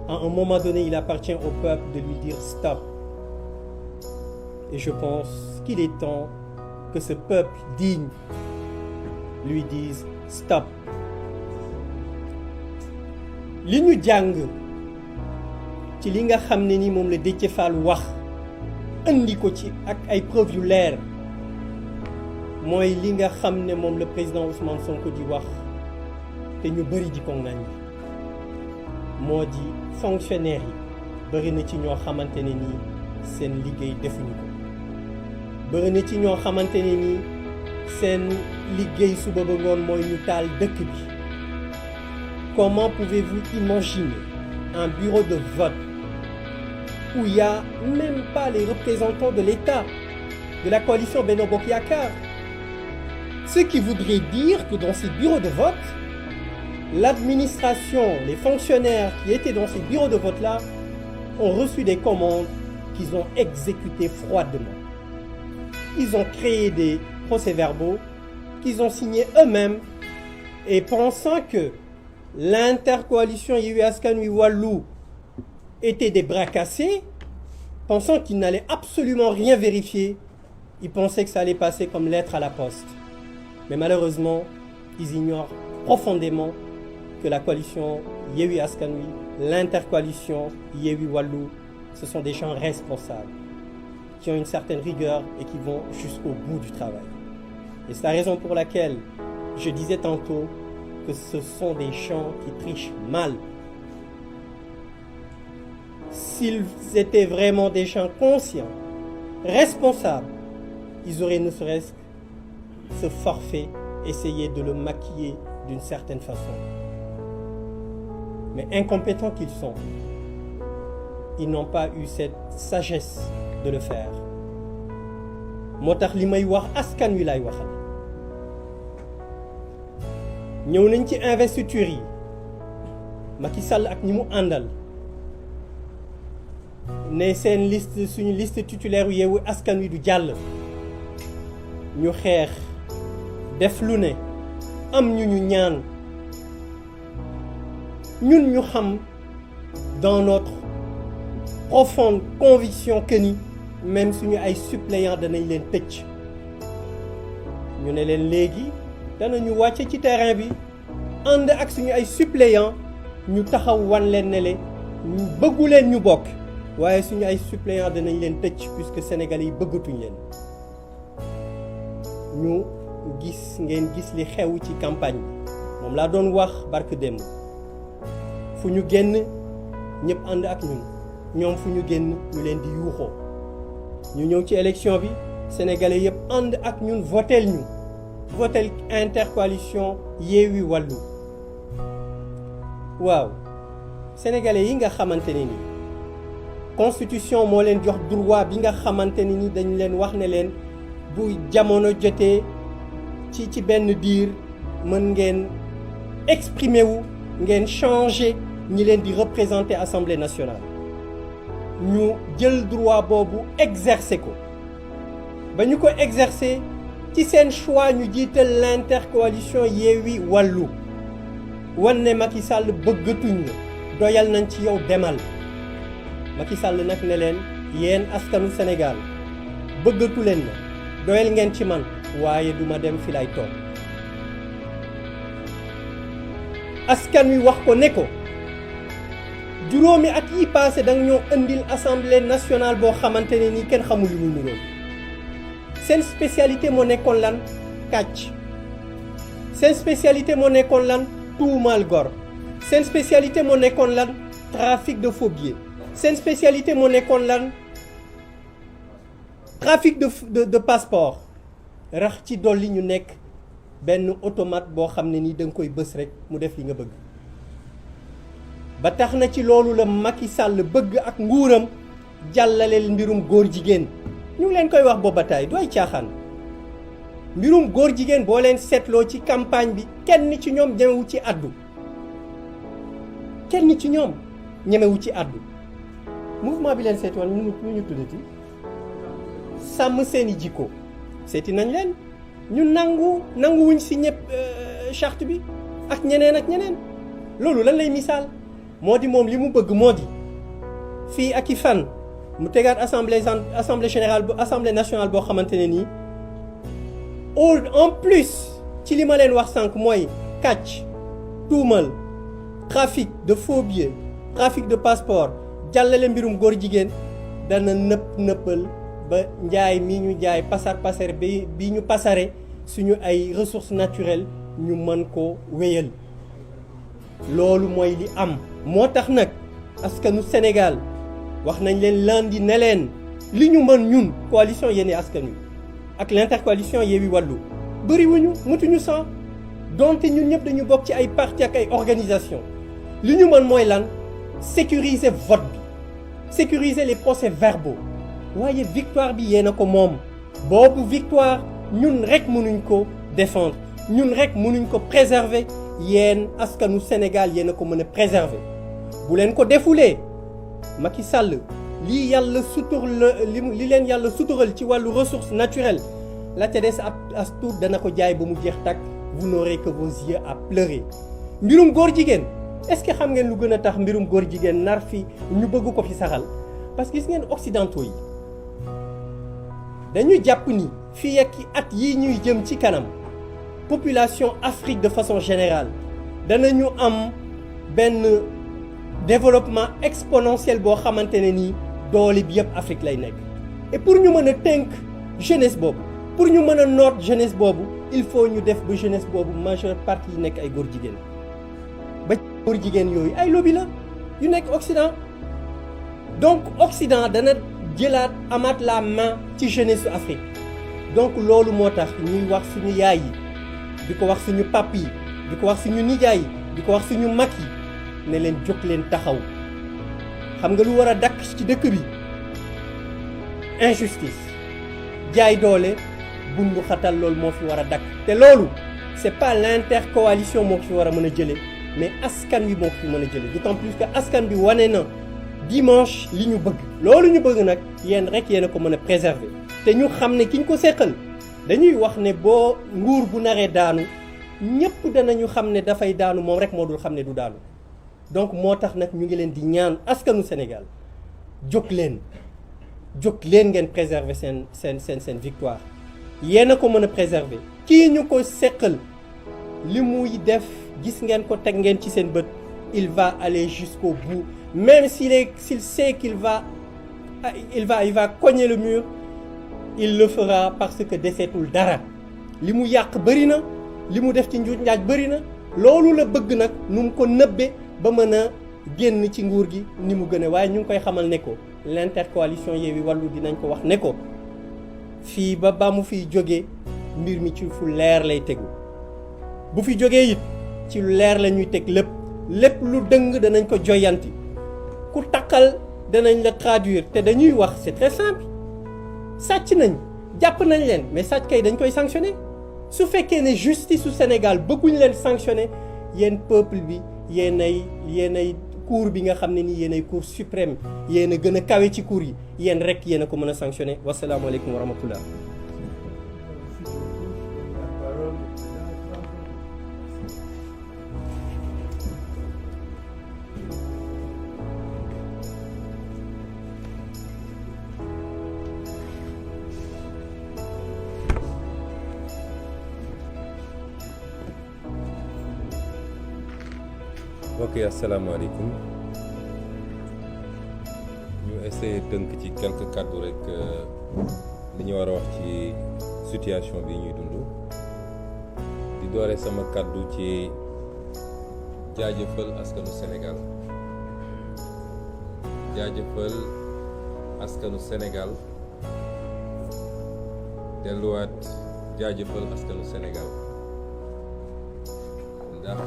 À un moment donné, il appartient au peuple de lui dire stop. Et je pense qu'il est temps que ce peuple digne lui dise stop. li ñu jàng ci li nga xam ne ni moom la Déthié Fall wax andi ko ci ak ay preuves yu leer mooy li nga xam ne moom le président Ousmane Sonko di wax te ñu bëri di ko ngañ moo di fonctionnaire yi bëri na ci ñoo xamante ne nii seen liggéey defuñu ko bëri na ci ñoo xamante ne nii seen liggéey suba ba ngoon mooy ñu taal dëkk bi. Comment pouvez-vous imaginer un bureau de vote où il n'y a même pas les représentants de l'État, de la coalition Benno Bokk Yakaar? Ce qui voudrait dire que dans ces bureaux de vote, l'administration, les fonctionnaires qui étaient dans ces bureaux de vote-là ont reçu des commandes qu'ils ont exécutées froidement. Ils ont créé des procès-verbaux qu'ils ont signés eux-mêmes et pensant que l'intercoalition Yewwi Askan Wi Wallu était des bras cassés, pensant qu'ils n'allaient absolument rien vérifier, ils pensaient que ça allait passer comme lettre à la poste. Mais malheureusement, ils ignorent profondément que la coalition Yewwi Askan Wi, l'intercoalition Yewwi Wallu, ce sont des gens responsables, qui ont une certaine rigueur et qui vont jusqu'au bout du travail. Et c'est la raison pour laquelle je disais tantôt que ce sont des gens qui trichent mal. S'ils étaient vraiment des gens conscients, responsables, ils auraient ne serait-ce que ce forfait, essayé de le maquiller d'une certaine façon. Mais incompétents qu'ils sont, ils n'ont pas eu cette sagesse de le faire. moo tax li may wax askan wi lay waxal. ñëw nañ ci investiture yi Macky Sall ak ñi mu àndal ne seen liste suñu liste titulaire yu Yewwi Askan Wi du jàll ñu xeex def lu ne am ñu ñaan ñun ñu xam dans notre profonde conviction que ni même suñu ay suppléants danañ leen tëcc ñu ne leen léegi danañu wàcce ci terrain bi ànd ak suñu ay suppléants ñu taxaw wan leen ne ñu bëggu leen ñu bokk waaye suñu ay suppléants danañ leen tëj puisque Sénégalais yi bëggatuñ leen ñu ngeen gis li xew ci campagne bi moom laa doon wax barke démb fu ñu génn ñëpp ànd ak ñun ñoom fu ñu génn ñu leen di yuuxoo ñu ñëw ci élection bi Sénégalais yëpp ànd ak ñun votel intercoalition Yewwi Wallu waaw Sénégalais yi nga xamante ne ni constitution moo leen jox droit bi nga xamante ne ni dañ leen wax ne leen bu jamono jotee ci benn diir mën ngeen exprimer wu ngeen changer ñi leen di représenter Assemblée nationale ñu jël droit boobu exercer ko ba ñu ko exercer ci seen choix ñu jiital l'intercoalition Yewwi Wallu wan ne Macky Sall bëggatuñ la doyal nañ ci yow demal Macky Sall nag ne leen yéen askanu Sénégal bëggatu leen la doyal ngeen ci man waaye duma dem fi lay toog askan wi wax ko ne ko juróomi at yi passé danga ñoo indil assemblée nationale boo xamante ne ni kenn xamul lu mu niroon seen spécialité moo nekkoon lan kàcc seen spécialité moo nekkoon lan tuumaal gor seen spécialité moo nekkoon lan trafic de faux billets seen spécialité moo nekkoon lan trafic de passeport rax ci dolli ñu nekk benn automate boo xam ne ni da nga koy bës rek mu def li nga bëgg ba tax na ci loolu la Macky Sall bëgg ak nguuram jàllaleel mbirum góor jigéen ñu ngi leen koy wax booba taay du ay caaxaan mbirum góor jigéen boo leen seetloo ci campagne bi kenn ci ñoom ñemewu ci addu mouvement bi leen seeti woon ñu tuddati sàmm seeni jikko seeti nañ leen ñu nanguwuñ si ñëpp charte bi ak ñeneen loolu lan lay misaal moo di moom li mu bëgg moo di fii ak i fan mu tegaat assemblée générale assemblée nationale boo xamante ne nii en plus ci li ma leen wax sànq mooy kàcc tuumal trafic de faux billets trafic de passeport jàllale mbirum góor jigéen dana nëppal ba njaay mi ñu jaay pasar bi ñu pasare suñu ay ressources naturelles ñu mën ko wéyal loolu mooy li am moo tax nag askanu Sénégal wax nañ leen lundi ne leen li ñu mën ñun coalition Yewwi Askan Wi ak l'intercoalition Yewwi Wallu bëriwuñu mutuñu 100 donte ñun ñëpp dañu bokk ci ay parti ak ay organisation li ñu mën mooy lan sécuriser vote bi sécuriser les procès-verbaux waaye victoire bi yéen a ko moom boobu victoire ñun rek mënuñ ko défendre ñun rek mënuñ ko préserver yéen askanu Sénégal yéen a ko mën a préserver bu leen ko defulee Macky Sall li leen yàlla sutural ci wàllu ressources naturelles la ca des as tuut dana ko jaay ba mu jeex tàkk vous n'aurez que vos yeux à pleurer mbirum góor jigéen est-ce que xam ngeen lu gën a tax mbirum góor jigéen nar fi ñu bëgg ko fi saxal parce que gis ngeen occidentaux yi dañu jàpp ni fii ak at yii ñuy jëm ci kanam population Afrique de façon générale danañu am benn développement exponentiel boo xamante ne nii doole bi yëpp Afrique lay nekk et pour ñu mën a tënk jeunesse boobu pour ñu mën a noot jeunesse boobu il faut ñu def ba jeunesse boobu majeure partie yi nekk ay góor jigéen ba góor jigéen yooyu ay lobby la yu nekk Occident donc Occident dana jëlaat amaat la main ci jeunesse su Afrique donc loolu moo tax ñuy wax suñu yaay yi di ko wax suñu pap yi di ko wax suñu nijaay yi di ko wax suñu mag yi ne leen jóg leen taxaw xam nga lu war a dakk ci dëkk bi injustice jaay doole bundu xatal loolu moo fi war a dakk te loolu c'est pas l'intercoalition moo fi war a mën a jëlee mais askan wi moo fi mën a jëlee d'autant plus que askan bi wane na dimanche li ñu bëgg loolu ñu bëgg nag yéen rek yéen a ko mën a préserver te ñu xam ne ki ñu ko seqal dañuy wax ne boo nguur bu naree daanu ñëpp danañu xam ne dafay daanu moom rek moo dul xam ne du daanu donc moo tax nag ñu ngi leen di ñaan askanu Sénégal jóg leen ngeen préserver seen victoire yéen a ko mën a préserver kii ñu ko seqal li muy def gis ngeen ko teg ngeen ci seen bët il va aller jusqu'au bout même s'il sait qu'il va cogner le mur il le fera parce que deseetul dara li mu yàq bëri na li mu def ci njuuj njaaj bëri na loolu la bëgg nag nu mu ko nëbbe ba mën a génn ci nguur gi ni mu gën a waaye ñu ngi koy xamal ne ko l'intercoalition Yewwi Wallu dinañ ko wax ne ko fii ba mu fiy jógee mbir mi ci fu leer lay tegu bu fi jógee it ci lu leer la ñuy teg lépp lu dëng danañ ko joyanti ku takkal danañ la traduire te dañuy wax c'est très simple sàcc nañ jàpp nañ leen mais sàcc kay dañ koy sanctionner su fekkee ne justice su Sénégal bëgguñ leen sanctionner yéen peuple bi yéenay cour bi nga xam ne ni yéenay cour suprême yéen a gën a kawe ci cour yi yéen rek yéen a ko mën a sanctionner wasalaamaaleykum wa rahmatullah. ok asalaamaaleykum ñu essayer tënk ci quelques kàddu rek li ñu war a wax ci situation bi ñuy dund di doore sama kàddu ci jaajëfal askanu Sénégal delluwaat jaajëfal askanu Sénégal ndax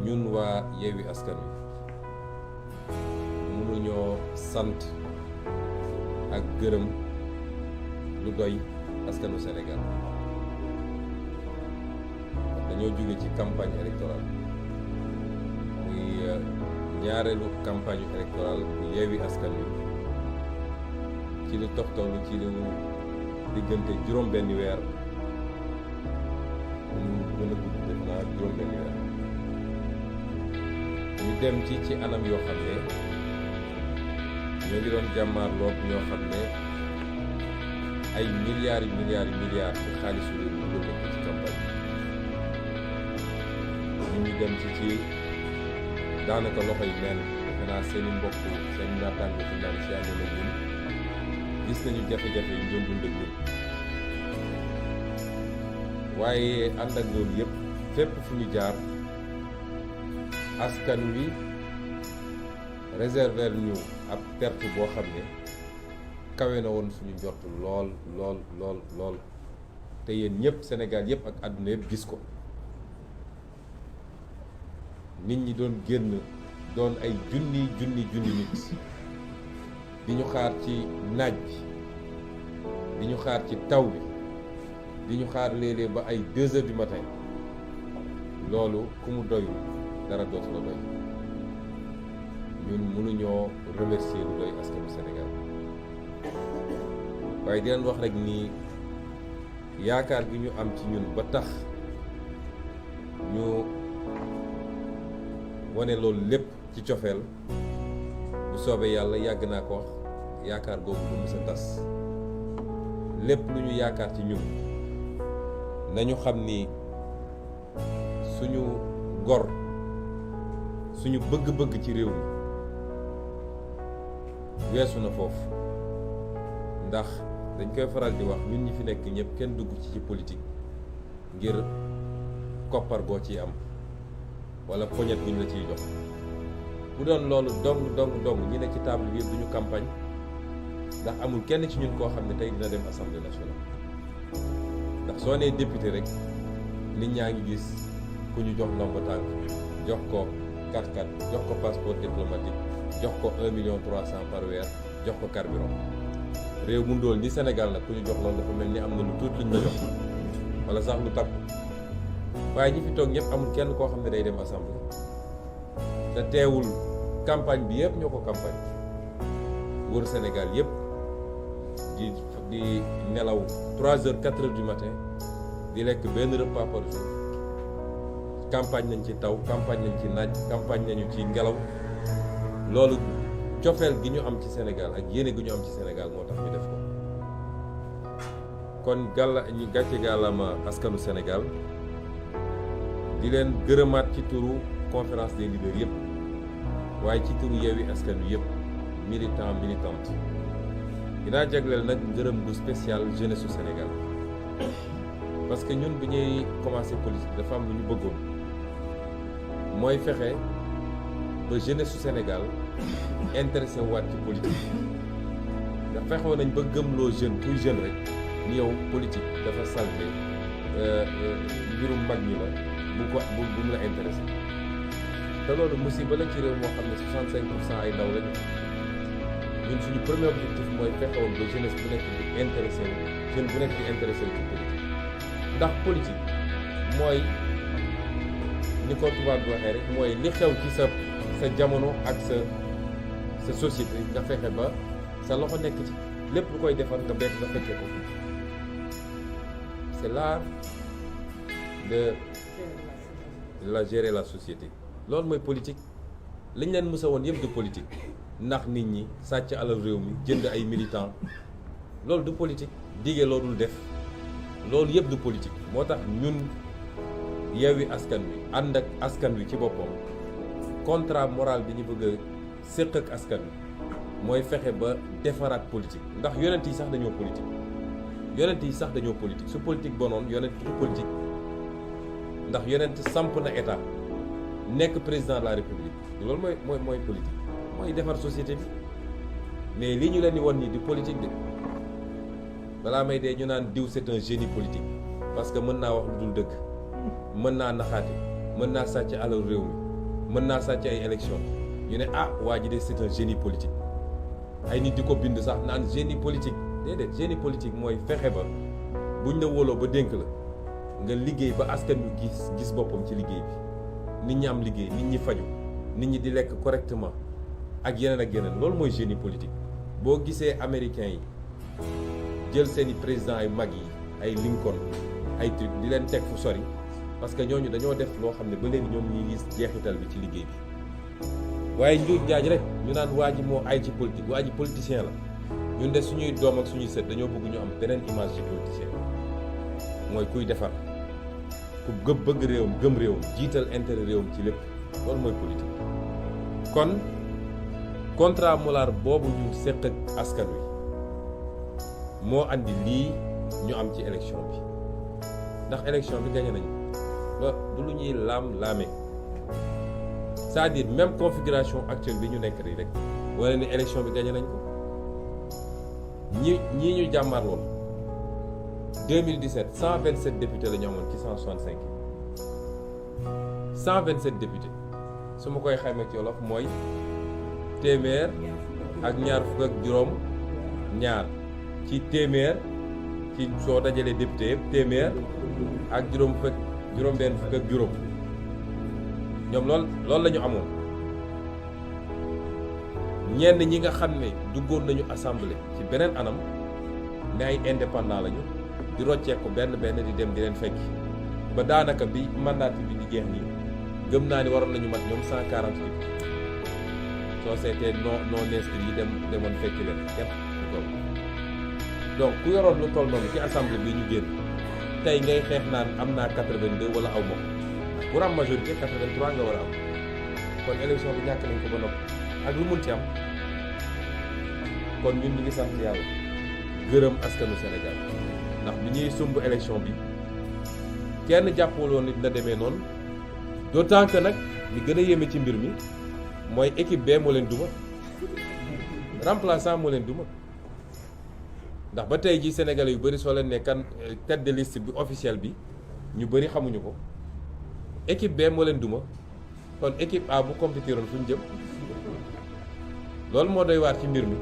ñun waa Yewwi Askan Wi mënuñoo sant ak gërëm lu doy askanu Sénégal dañoo jóge ci campagne électorale muy ñaareelu campagne électorale bu Yewwi Askan Wi ci lu toftalu ci lu diggante juróom-benni weer ñu gën a gudd def naa juróom-benni weer ñu dem ci anam yoo xam ne ñoo ngi doon jàmmaarloog ñoo xam ne ay milliards ci xaalisu réew mi dugal nañ ko ci campagne ñu ngi dem ci daanaka loxo yi neen defe naa seen i mbokk seen naataango ci naan si ànd na ñun gis nañu jafe-jafe yi ñu doon dund ak ñun waaye ànd ak loolu yëpp fépp fu ñu jaar askan wi réserver ñu ab perte boo xam ne kawe na woon suñu njort lool te yéen ñëpp Sénégal yëpp ak àdduna yëpp gis ko nit ñi doon génn doon ay junni nit di ñu xaar ci naaj bi di ñu xaar ci taw bi di ñu xaar léeg-léeg ba ay 2 heures du matin loolu ku mu doyul dara dootu la doy ñun mënuñoo remercier lu doy askanu Sénégal waaye di leen wax rek ni yaakaar gi ñu am ci ñun ba tax ñu wane loolu lépp ci cofeel bu soobee yàlla yàgg naa ko wax yaakaar googu bu mës a tas lépp lu ñu yaakaar ci ñun nañu xam ni suñu gor suñu bëgg-bëgg ci réew mi weesu na foofu ndax dañ koy faral di wax ñun ñi fi nekk ñëpp kenn dugg ci politique ngir koppar goo ciy am wala poñet bu ñu la ciy jox bu doon loolu dong ñi ne ci table bi duñu campagne ndax amul kenn ci ñun koo xam ne tey dina dem assemblée nationale ndax soo nee député rek nit ñaa ngi gis ku ñu jox ndombo tànk jox ko 4x4 jox ko passeport diplomatique jox ko 1,3 million par weer jox ko carburant réew mu ndóol ni Sénégal nag ku ñu jox loolu dafa mel ni am na lu tuut luñ la jox wala sax lu takku waaye ñi fi toog ñëpp amul kenn koo xam ne day dem assemblée te teewul campagne bi yëpp ñoo ko campagne wër Sénégal yëpp di nelaw 3 heures 4 heures du matin di lekk benn repas par jour campagne nañ ci taw campagne nañ ci naaj campagne nañu ci ngelaw loolu cofeel gi ñu am ci Sénégal ak yéene gi ñu am ci Sénégal moo tax ñu def ko kon ñu gàcce gàllama askanu Sénégal di leen gërëmaat ci turu conférence des leaders yëpp waaye ci turu Yewwi Askan Wi yëpp militant militante dinaa jagleel nag ngërëm bu spécial jeunesse su Sénégal parce que ñun bi ñuy commencé politique dafa am lu ñu bëggoon mooy fexe ba jeunesse su Sénégal intéressé waat ci politique ndax fexewoon nañ ba gëmloo jeune kuy jeune rek ni yow politique dafa salte mbirum mag ñi la bu mu la intéressé te loolu musiba la ci réew moo xam ne 65% ay ndaw lañu ñun suñu premier objectif mooy fexewoon ba jeunesse bu nekk di intéressé wu jeune bu nekk di intéressé wu ci politique ndax politique mooy ni ko tubaab bi waxee rek mooy li xew ci sa jamono ak sa société nga fexe ba sa loxo nekk ci lépp lu koy defar nga bekk nga fekkee ko c'est l'art de la gérer la société loolu mooy politique liñ leen mësa woon yëpp du politique ndax nit ñi sàcc alal réew mi jënd ay militants loolu du politique dige loo dul def loolu yëpp du politique moo tax ñun Yewwi Askan Wi ànd ak askan wi ci boppam contrat moral bi ñu bëgg a séq ak askan wi mooy fexe ba defaraat politique ndax yonent yi sax dañoo politique su politique bonoon yonent du politique ndax yonent samp na état nekk président de la république loolu mooy politique mooy defar société bi mais li ñu leen di won ni di politique de balaa may dee ñu naan diw c'est un génie politique parce que mën naa wax lu dul dëgg mën naa naxaate mën naa sàcc alal réew mi mën naa sàcc ay élection ñu ne waa ji de c'est un génie politique ay nit di ko bind sax naan génie politique déedéet génie politique mooy fexe ba buñ la wóoloo ba dénk la nga liggéey ba askan wi gis boppam ci liggéey bi nit ñi am liggéey nit ñi faju nit ñi di lekk correctement ak yeneen loolu mooy génie politique boo gisee américains yi jël seeni président ay mag yi ay Lincoln ay truc di leen teg fu sori parce que ñooñu dañoo def loo xam ne ba léegi ñoom ñuy gis jeexital bi ci liggéey bi waaye njuuj njaaj rek ñu naan waa ji moo ay ci politique waa ji politicien la ñun de suñuy doom ak suñuy sët dañoo bëgg ñu am beneen image ci politicien mooy kuy defar ku bëgg réewam gëm réewam jiital intérêt réewam ci lépp loolu mooy politique kon contrat moral boobu ñu seq ak askan wi moo andi lii ñu am ci élection bi ndax élection bi gagné nañu ba du lu ñuy laam-laamee c'est-à-dire même configuration actuelle bi ñu nekk rek wala ni élection bi gagné nañ ko ñii ñu jàmmarloon 2017 127 députés la ñu amoon ci 165 127 députés su ma koy xayma ci wolof mooy téeméer ak ñaar fukk ak juróom ñaar ci téeméer ci soo dajalee député yëpp téeméer ak juróom benn fukk ak juróom ñoom loolu la ñu amoon ñenn ñi nga xam ne duggoon nañu assemblée ci beneen anam ne ay indépendant lañu di rocceeku benn di dem di leen fekki ba daanaka bi mandat bi di jeex nii gëm naa ni waroon nañu mat ñoom 140 députés soo seetee non inscrits yi demoon fekki leen képp du toll donc ku yoroon lu toll noonu ci assemblée bi ñu génn tey ngay xeex naan am naa 82 wala aw ma pour am majorité 83 nga war a am kon élection bi ñàkk nañ ko ba noppi ak lu mun ci am kon ñun ñu ngi sant yàlla gërëm askanu Sénégal ndax bi ñuy sumb élection bi kenn jàppul woon ni dina demee noonu d'autant que nag li gën a yéeme ci mbir mi mooy équipe bee moo leen duma remplaçant moo leen duma ndax ba tey ji Sénégalais yu bëri soo leen ne kan tête de liste bi officielle bi ñu bëri xamuñu ko équipe bee moo leen duma kon équipe A bu compétiroon fu ñu jëm loolu moo doy waar ci mbir mi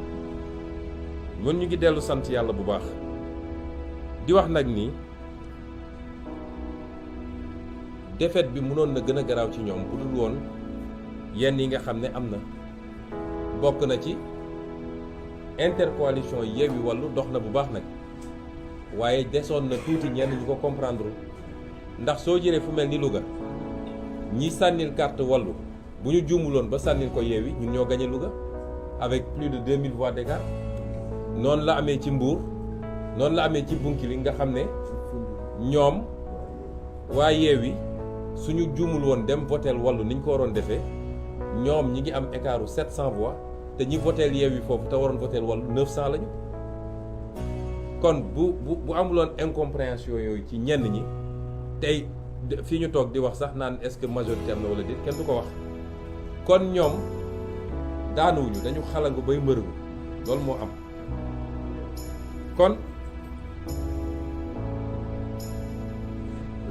ñun ñu ngi dellu sant yàlla bu baax di wax nag ni défaite bi mënoon na gën a garaaw ci ñoom bu dul woon yenn yi nga xam ne am na bokk na ci intercoalition Yewwi Wallu dox na bu baax nag waaye desoon na tuuti ñenn ñu ko comprendre ndax soo jëlee fu mel ni Louga ñi sànnil carte Wallu bu ñu juumuloon ba sànnil ko Yewwi ñun ñoo gagné Louga avec plus de 2000 voix d'écart noonu la amee ci Mbour noonu la amee ci Bounkiling nga xam ne ñoom waa Yewwi suñu juumul woon dem voteel Wallu ni ñu ko waroon defee ñoom ñi ngi am écartu 700 voix te ñi voteel Yewwi foofu te waroon voteel Wallu 900 lañu. kon bu amuloon incompréhension yooyu ci ñenn ñi tey fii ñu toog di wax sax naan est-ce que majorité am na wala déet kenn du ko wax. kon ñoom daanuwuñu dañu xalangu bay mbërëgu loolu moo am kon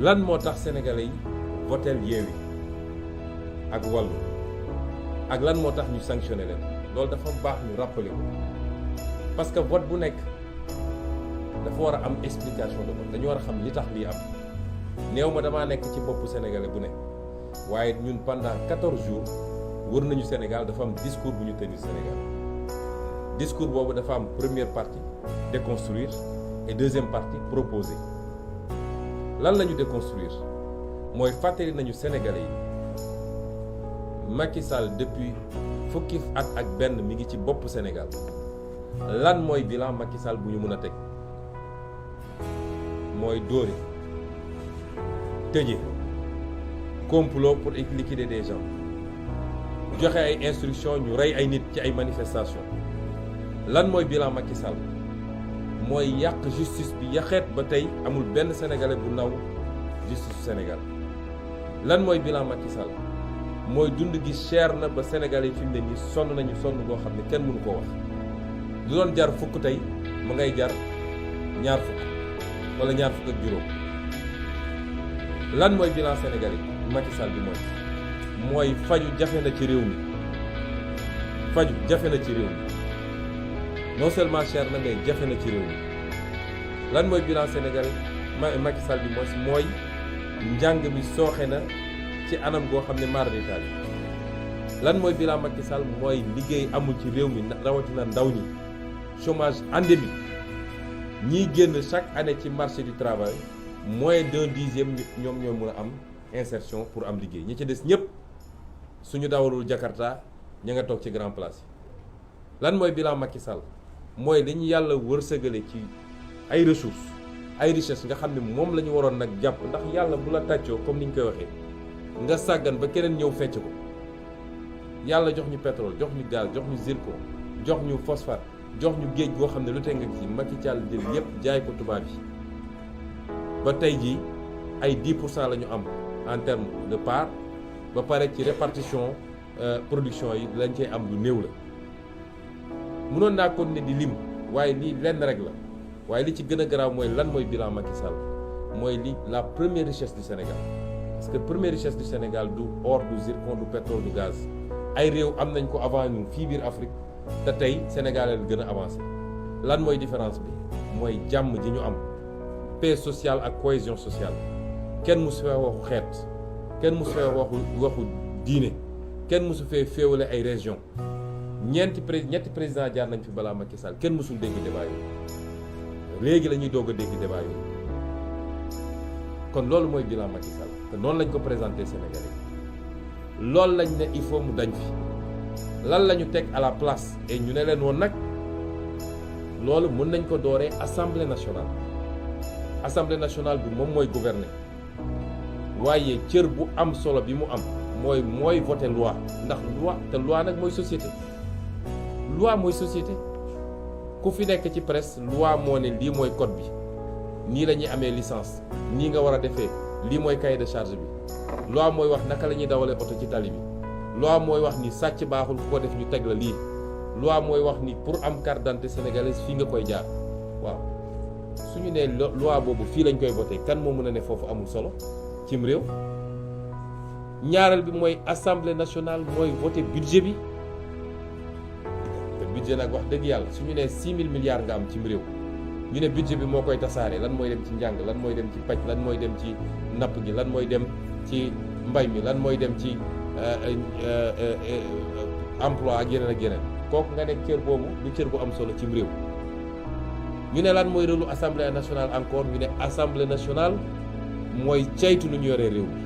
lan moo tax sénégalais yi voteel Yewwi ak Wallu ak lan moo tax ñu sanctionné leen loolu dafa baax ñu rappeler ko parce que vote bu nekk dafa war a am explication de vote dañu war a xam li tax lii am néew ma damaa nekk ci boppu sénégalais bu nekk waaye ñun pendant 14 jours wër nañu Sénégal dafa am discours bu ñu tenir Sénégal discours boobu dafa am première partie déconstruire et deuxième partie proposer lan la ñu déconstruire mooy fàttali nañu Sénégalais yi Macky Sall depuis fukki at ak benn mi ngi ci bopp Sénégal lan mooy bilan Macky Sall bu ñu mën a teg mooy dóore tëje complot pour liquider des gens joxe ay instructions ñu rey ay nit ci ay manifestations lan mooy bilan Macky Sall mooy yàq justice bi yaxeet ba tey amul benn sénégalais bu naw justice du Sénégal lan mooy bilan Macky Sall mooy dund gi cher na ba sénégalais yi fi mu ne nii sonn nañu sonn boo xam ne kenn mënu koo wax lu doon jar fukk tey mu ngay jar ñaar fukk wala ñaar fukk ak juróom lan mooy bilan sénégalais yi Macky Sall bi mooy faju jafe na ci réew mi faju jafe na ci réew mi non seulement cher na mais jafe na ci réew mi lan mooy bilan sénégalais Macky Sall bi mooy njàng mi sooxe na ci anam goo xam ne maar d'Italie lan mooy bilan Macky Sall mooy liggéey amul ci réew mi rawatina ndaw ñi chômage endémique ñiy génn chaque année ci marché du travail moins d'un dixième ñoom ñoo mën a am insertion pour am liggéey ñi ci des ñëpp suñu dawalul Jakarta ña nga toog ci grand place yi lan mooy bilan Macky Sall mooy li ñu yàlla wërsëgale ci ay ressources ay richesses nga xam ne moom la ñu waroon nag jàpp ndax yàlla bu la tàccoo comme ni ñu koy waxee nga sàggan ba keneen ñëw fecc ko yàlla jox ñu pétrole jox ñu gaz jox ñu zircon jox ñu phosphate jox ñu géej goo xam ne lu teg nga ci Macky Sall jël yépp jaay ko tubaab yi ba tey jii ay 10% la ñu am en terme de part ba pare ci répartition production yi lañ cey am lu néew la mënoon naa ko ne di lim waaye lii lenn rek la waaye li ci gën a garaaw mooy lan mooy bilan Macky Sall mooy li la première richesse du Sénégal parce que première richesse du Sénégal du or du zircon du pétrole du gaz ay réew am nañ ko avant ñu fii biir Afrique te tey Sénégal la gën a avancé lan mooy différence bi mooy jàmm ji ñu am paix sociale ak cohésion sociale kenn mosu fee waxu xeet kenn mosu fee waxu diine kenn mosu fee féewale ay région ñetti président jaar nañ fi balaa Macky Sall kenn mosul dégg débat yooyu léegi la ñuy doog a dégg débat yooyu kon loolu mooy bilan Macky Sall te noonu lañ ko présenté Sénégalais loolu lañ ne il faut mu dañ fi lan la ñu teg à la place et ñu ne leen woon nag loolu mën nañ ko dooree assemblée nationale bi moom mooy gouverner waaye cër bu am solo bi mu am mooy voter loi ndax loi te loi nag mooy société ku fi nekk ci presse loi moo ne lii mooy code bi nii la ñuy amee licence nii nga war a defee lii mooy cahier de charge bi loi mooy wax naka la ñuy dawalee oto ci tali bi loi mooy wax ni sàcc baaxul ku ko def ñu teg la lii loi mooy wax ni pour am carte d'identité sénégalaise fii nga koy jaar waaw suñu nee loi boobu fii lañ koy voté kan moo mën a ne foofu amul solo cim réew ñaareel bi mooy assemblée nationale mooy voté budget bi te budget nag wax dëgg yàlla suñu nee 6 000 milliards nga am cim réew ñu ne budget bi moo koy tasaare lan mooy dem ci njàng lan mooy dem ci paj lan mooy dem ci napp gi lan mooy dem ci mbay mi lan mooy dem ci emploi ak yeneen kooku nga nekk cër boobu du cër bu am solo cim réew ñu ne lan mooy rôle assemblée nationale encore ñu ne assemblée nationale mooy caytu nu ñu yoree réew mi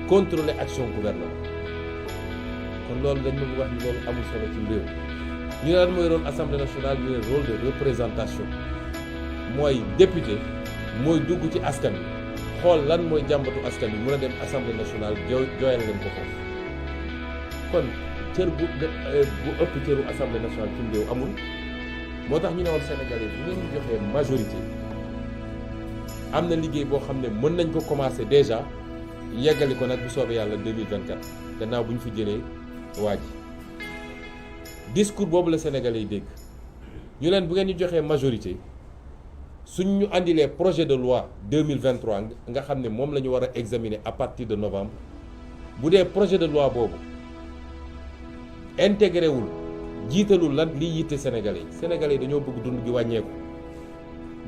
contrôler action gouvernement kon loolu dañ ma wax ni loolu amul solo cim réew ñu ne lan mooy rôle assemblée nationale ñu ne rôle de représentation mooy député mooy dugg ci askan wi xool lan mooy jàmbatu askan bi mën a dem assemblée nationale jooyal leen ko foofu kon cër bu ëpp cëru assemblée nationale ci réew amul. moo tax ñu ne woon Sénégalais bu ngeen ñu joxee majorité am na liggéey boo xam ne mën nañ ko commencer déjà yeggali ko nag bu soobee yàlla 2024 gannaaw bu ñu fi jëlee waa ji discours boobu la Sénégalais yi dégg ñu leen bu ngeen ñu joxee majorité suñ ñu andilee projet de loi 2023 nga xam ne moom la ñu war a examiner à partir de novembre bu dee projet de loi boobu intégré wul jiitalul lan liy yitte Sénégalais yi dañoo bëgg dund gi wàññeeku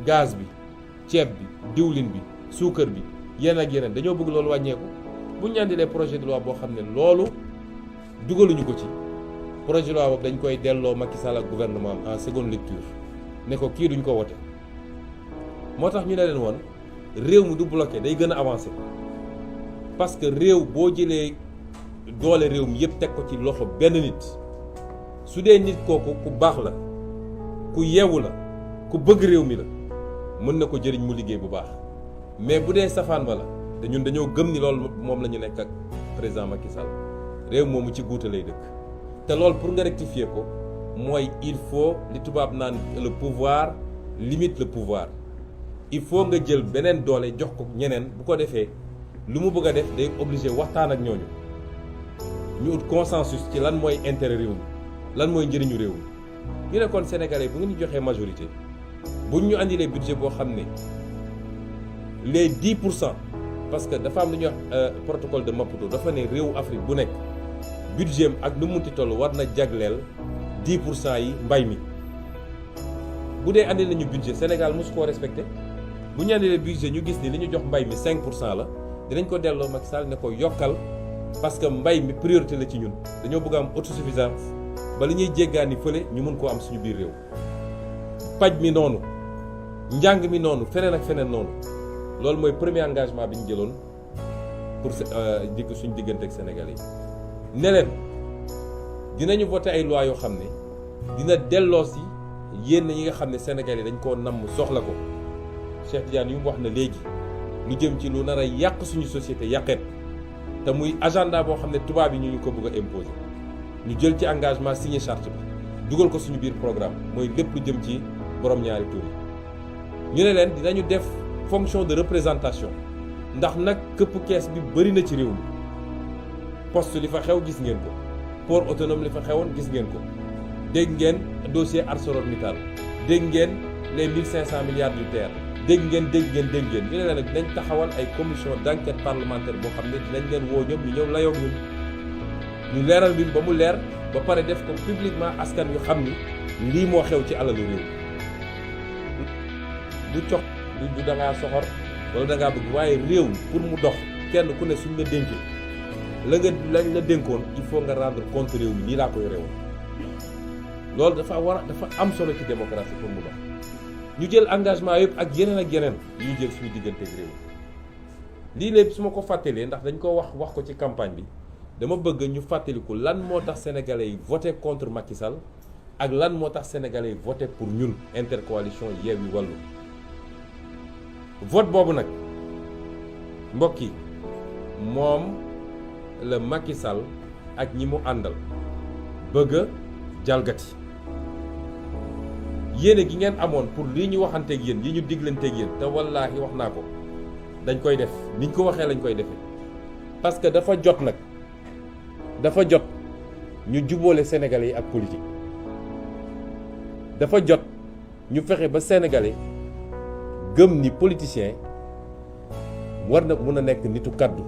gaz bi ceeb bi diwlin bi suukar bi yenn ak yeneen dañoo bëgg loolu wàññeeku bu ñu andilee projet de loi boo xam ne loolu dugaluñu ko ci projet de loi boobu dañ koy delloo Macky Sall ak gouvernement en seconde lecture ne ko kii duñ ko wote moo tax ñu ne leen woon réew mi du bloqué day gën a avancé parce que réew boo jëlee doole réew mi yëpp teg ko ci loxo benn nit su dee nit kooku ku baax la ku yeewu la ku bëgg réew mi la mën na ko jëriñ mu liggéey bu baax mais bu dee safaan ba la te ñun dañoo gëm ni loolu moom la ñu nekk ak président Macky Sall réew moomu ci guuta lay dëkk te loolu pour nga rectifier ko mooy il faut li tubaab naan le pouvoir limite le pouvoir il faut nga jël beneen doole jox ko ñeneen bu ko defee lu mu bëgg a def day obligé waxtaan ak ñooñu ñu ut consensus ci lan mooy intérêt réew mi lan mooy njëriñu réew mi ñu ne kon Sénégalais bu ngeen ñu joxee majorité buñ ñu andilee budget boo xam ne les 10% parce que dafa am lu ñuy wax protocole de Maputo dafa ne réewu Afrique bu nekk budget am ak nu mu munti toll war na jagleel 10% yi mbay mi bu dee andi nañu budget Sénégal mosu koo respecté bu ñu andilee budget ñu gis ni li ñu jox mbay mi 5% la dinañ ko delloo Macky Sall ne ko yokkal parce que mbay mi priorité la ci ñun dañoo bëgg a am autosuffisance ba li ñuy jéggaani fële ñu mun koo am suñu biir réew paj mi noonu njàng mi noonu feneen ak feneen noonu loolu mooy premier engagement bi ñu jëloon pour suñu diggante ak Sénégalais yi ne leen dinañu voté ay loi yoo xam ne dina delloo si yéen yi nga xam ne Sénégalais yi dañ koo namm soxla ko Cheikh Tidiane yu mu wax na léegi lu jëm ci lu nar a yàq suñu société yàqeet te muy agenda boo xam ne tubaab yi ñu ko bëgg a imposer ñu jël ci engagement signé charte bi dugal ko suñu biir programme mooy lépp lu jëm ci borom ñaari tur yi ñu ne leen dinañu def fonction de représentation ndax nag këpp kees bi bëri na ci réew mi poste li fa xew gis ngeen ko port autonome li fa xewoon gis ngeen ko dégg ngeen dossier ArcelorMittal dégg ngeen les 1500 milliards du TER dégg ngeen ñu ne leen nag dinañ taxawal ay commission d'enquête parlementaire boo xam ne dinañ leen woo ñoom ñu ñëw layoog ñun ñu leeral mbir ba mu leer ba pare def ko publiquement askan wi xam ni lii moo xew ci alalu réew du cox du da ngaa soxor wala da ngaa bëgg waaye réew pour mu dox kenn ku ne suñ la dénkee lañ la dénkoon il faut nga rendre compte réew mi nii laa koy réew loolu dafa am solo ci démocratie pour mu dox ñu jël engagement yëpp ak yeneen yu ñu jël suñu diggante ak réew lii lépp su ma ko fàttalee ndax dañ ko wax ko ci campagne bi dama bëgg ñu fàttaliku lan moo tax sénégalais yi voté contre Macky Sall ak lan moo tax sénégalais yi voté pour ñun intercoalition Yewwi Wallu vote boobu nag mbokk yi moom la Macky Sall ak ñi mu àndal bëgg a jalgati yéene gi ngeen amoon pour lii ñu waxanteeg yéen lii ñu diglanteeg yéen te wallaahi wax naa ko dañ koy def niñ ko waxee lañ koy defee parce que dafa jot nag dafa jot ñu jubóole sénégalais yi ak politique dafa jot ñu fexe ba sénégalais gëm ni politicien war na mën a nekk nitu kaddu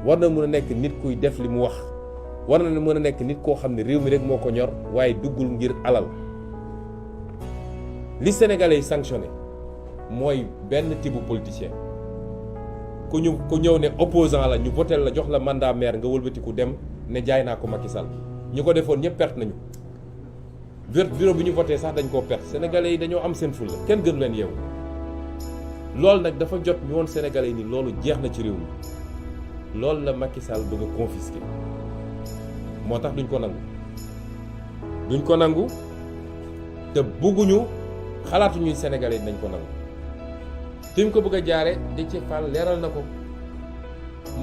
war na mën a nekk nit kuy def li mu wax war na mën a nekk nit koo xam ne réew mi rek moo ko ñor waaye duggul ngir alal li sénégalais yi sanctionné mooy benn type politicien ku ñëw ne opposant la ñu voté la jox la mandat maire nga wëlbatiku dem ne jaay naa ko Macky Sall ñu ko defoon ñëpp perte nañu bureau bi ñu voté sax dañ koo perte sénégalais yi dañoo am seen fulla kenn gënu leen yeewu loolu nag dafa jot ñu woon sénégalais yi ni loolu jeex na ci réew mi loolu la Macky Sall bëgg a confisquer moo tax duñ ko nangu te bëgguñu xalaatuñuy sénégalais yi nañ ko nangu fi mu ko bëgg a jaare Déthié Fall leeral na ko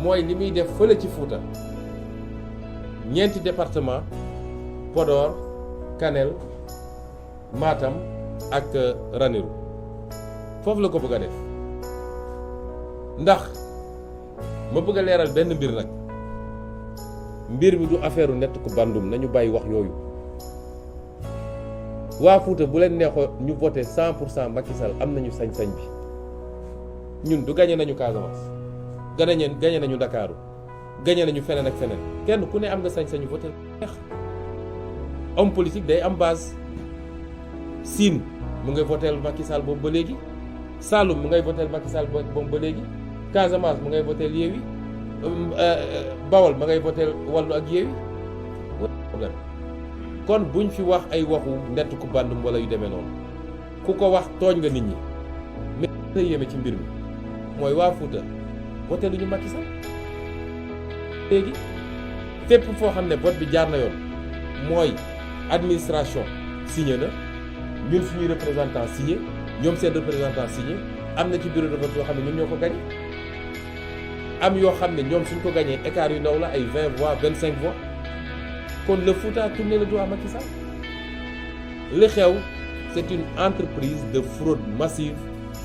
mooy li muy def fële ci Fuuta ñeenti département Podor Kanel Matam ak Ranérou foofu la ko bëgg a def ndax ma bëgg a leeral benn mbir nag mbir mi du affaire nett ku bandum nañu bàyyi wax yooyu waa Fuuta bu leen neexoo ñu voté 100% Macky Sall am nañu sañ-sañ bi ñun du gagné nañu Casamance gagné nañu Ndakaaru gagné nañu feneen ak feneen kenn ku ne am nga sañ-sañu voté neex homme politique day am base Sine mu ngay voté Macky Sall boobu ba léegi Saloum mu ngay voté Macky Sall boobu ba léegi Casamance mu ngay voté Yewwi Bawol ma ngay voté Wallu ak Yewwi problème kon buñ fi wax ay waxu nett ku bandum wala yu demee noonu ku ko wax tooñ nga nit ñi mais la yéeme ci mbir mi mooy waa Fuuta voté lu ñu Macky Sall léegi fépp foo xam ne vote bi jaar na yoon mooy administration signé na ñun suñuy représentant signé ñoom seen représentant signé am na ci bureau de vote yoo xam ne ñoom ñoo ko gagné am yoo xam ne ñoom suñ ko gagné écart yu ndaw la ay 20 voix 25 voix kon le Fouta a tourné le dos à Macky Sall li xew c'est une entreprise de fraude massive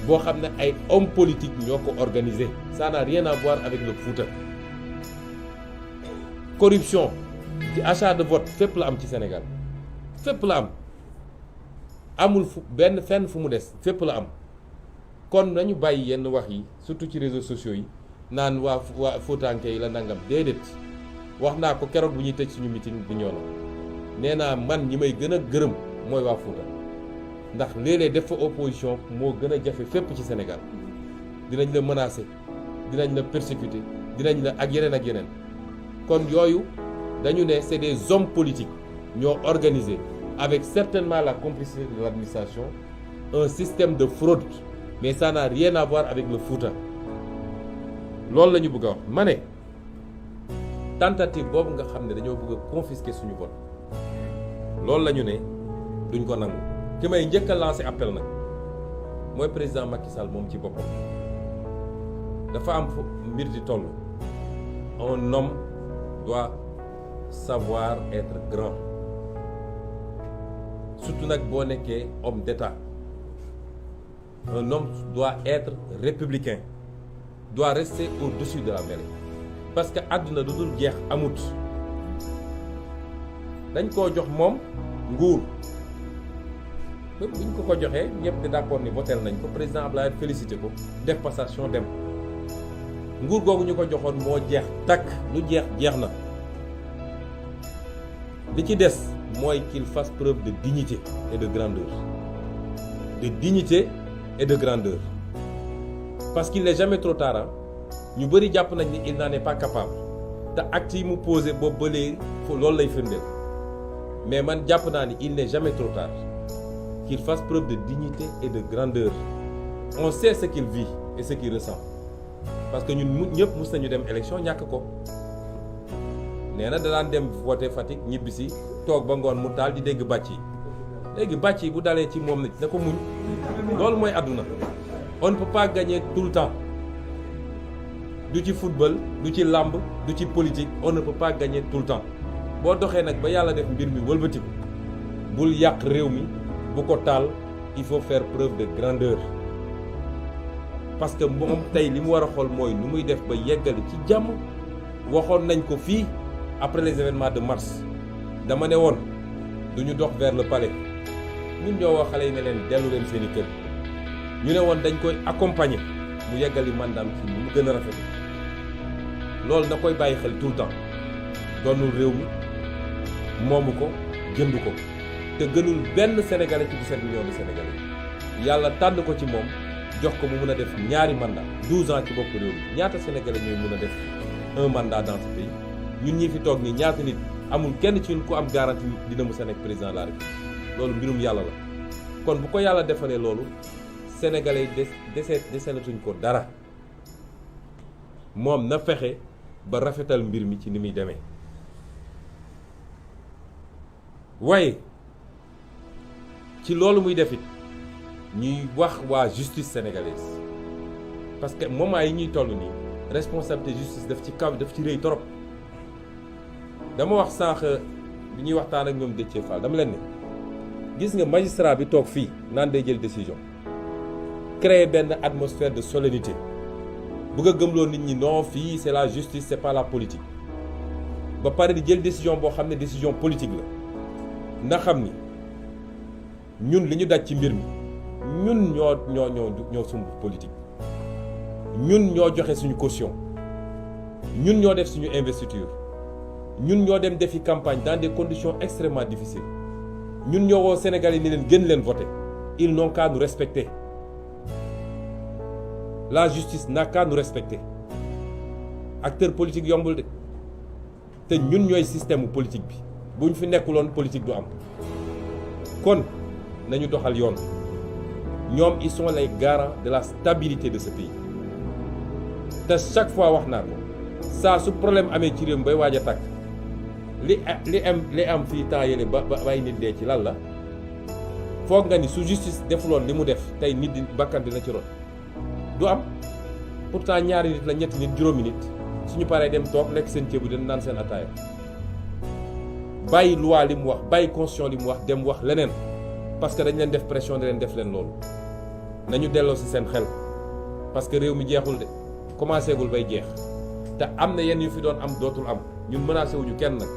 boo xam ne ay hommes politiques ñoo ko organisé ça n'a rien à voir avec le Fouta corruption ci achat de vote fépp la am ci Sénégal fépp la am amul benn fenn fu mu des fépp la am kon nañu bàyyi yenn wax yi surtout ci réseaux sociaux yi naan waa Foutanké yi la nangam déedéet wax naa ko keroog bu ñuy tëj suñu meeting bi ñoo na nee naa man ñi may gën a gërëm mooy waa Fouta ndax léeg-léeg def fa opposition moo gën a jafe fépp ci Sénégal dinañ la menacer dinañ la persécuter dinañ la ak yeneen kon yooyu dañu ne c'est des hommes politiques ñoo organisé avec certainement la complicité de l'administration un système de fraude mais ça n'a rien à voir avec le Fouta loolu la ñu bëgg a wax ma ne tentative boobu nga xam ne dañoo bëgg a confisquer suñu vote loolu la ñu ne duñ ko nangu ki may njëkk a lancer appel nag mooy président Macky Sall moom ci boppam dafa am mbir di toll un homme doit savoir être grand surtout nag boo nekkee homme d'État un homme doit être républicain doit rester au-dessus de la mêlée parce que àdduna du dul jeex amut dañ koo jox moom nguur ba buñ ko joxee ñëpp di d'accord ni votel nañ ko président Abdoulaye félicité ko def passation dem nguur googu ñu ko joxoon moo jeex takk lu jeex na li ci des mooy qu'il fasse preuve de dignité et de grandeur parce qu'il n'est jamais trop tard ñu bëri jàpp nañ ni il n'en est pas capable te acte yi mu posé boobu ba léegi loolu lay firndeel mais man jàpp naa ni il n'est jamais trop tard qu'il fasse preuve de dignité et de grandeur on sait ce qu'il vit et ce qu'il ressent parce que ñun ñëpp mus nañu dem élection ñàkk ko nee na da daan dem voter Fatick ñibbisi toog ba ngoon mu taal di dégg bàcc yi léegi bàcc yi bu dalee ci moom nit na ko muñ loolu mooy àdduna on ne peut pas gagner tout le temps du ci football du ci làmb du ci politique on ne peut pas gagner tout le temps boo doxee nag ba yàlla def mbir mi wëlbatiku bul yàq réew mi bu ko taal il faut faire preuve de grandeur parce que moom tey li mu war a xool mooy nu muy def ba yeggali ci jàmm waxoon nañ ko fii après les événements de mars dama ne woon du ñu dox vers le palais ñun ñoo wax xale yi ne leen dellu leen seeni kër ñu ne woon dañ koy accompagner mu yeggali mandaam ci mu gën a rafet loolu na koy bàyyi xel tout le temps doonul réew mi moomu ko jënd ko te gënul benn sénégalais ci 17 millions de sénégalais yàlla tànn ko ci moom jox ko mu mun a def ñaari mandat 12 ans ci bopp réew mi ñaata sénégalais ñooy mun a def un mandat dans ce pays ñun ñi fi toog nii ñaata nit amul kenn ci ñun ku am garantie dina mu sa nekk président de la République loolu mbirum yàlla la kon bu ko yàlla defalee loolu sénégalais yi deselatuñ ko dara moom na fexe ba rafetal mbir mi ci ni muy demee waaye ci loolu muy def it ñuy wax waa justice sénégalaise parce que moment yi ñuy toll nii responsabilité justice daf ci kaw daf ci rëy torop. dama wax sànq bi ñuy waxtaan ak ñoom Déthié Fall dama leen ne gis nga magistrat bi toog fii naan day jël décision créer benn atmosphère de solennité bëgg a gëmloo nit ñi non fii c'est la justice c'est pas la politique ba pare di jël décision boo xam ne décision politique la ndax xam ni ñun li ñu daj ci mbir mi ñun ñoo sumb politique ñun ñoo joxe suñu caution ñun ñoo def suñu investiture ñun ñoo dem defi campagne dans des conditions extrêmement difficiles ñun ñoo woo Sénégalais ni leen gën leen voter ils n'ont qu'à nous respecter la justice n'a qu'à nous respecter acteur politique yombul de te ñun ñooy système politique bi bu ñu fi nekkuloon politique du am kon nañu doxal yoon ñoom ils sont les garants de la stabilité de ce pays te chaque fois wax naa ko saa su problème amee ci réew mi bay waaj a tàkk li am fii temps yële ba ay nit dee ci lan la foog nga ni su justice defuloon li mu def tey nit di bakkan dina ci rot du am pourtant ñaari nit la ñetti nit juróomi nit suñu paree dem toog lekk seen ceebu den naan seen ataaya bàyyi loi li mu wax bàyyi constitution li mu wax dem wax leneen parce que dañ leen def pression di leen def leen loolu nañu delloo ci seen xel parce que réew mi jeexul de commencé gul bay jeex te am na yenn yu fi doon am dootul am ñun menacé wuñu kenn nag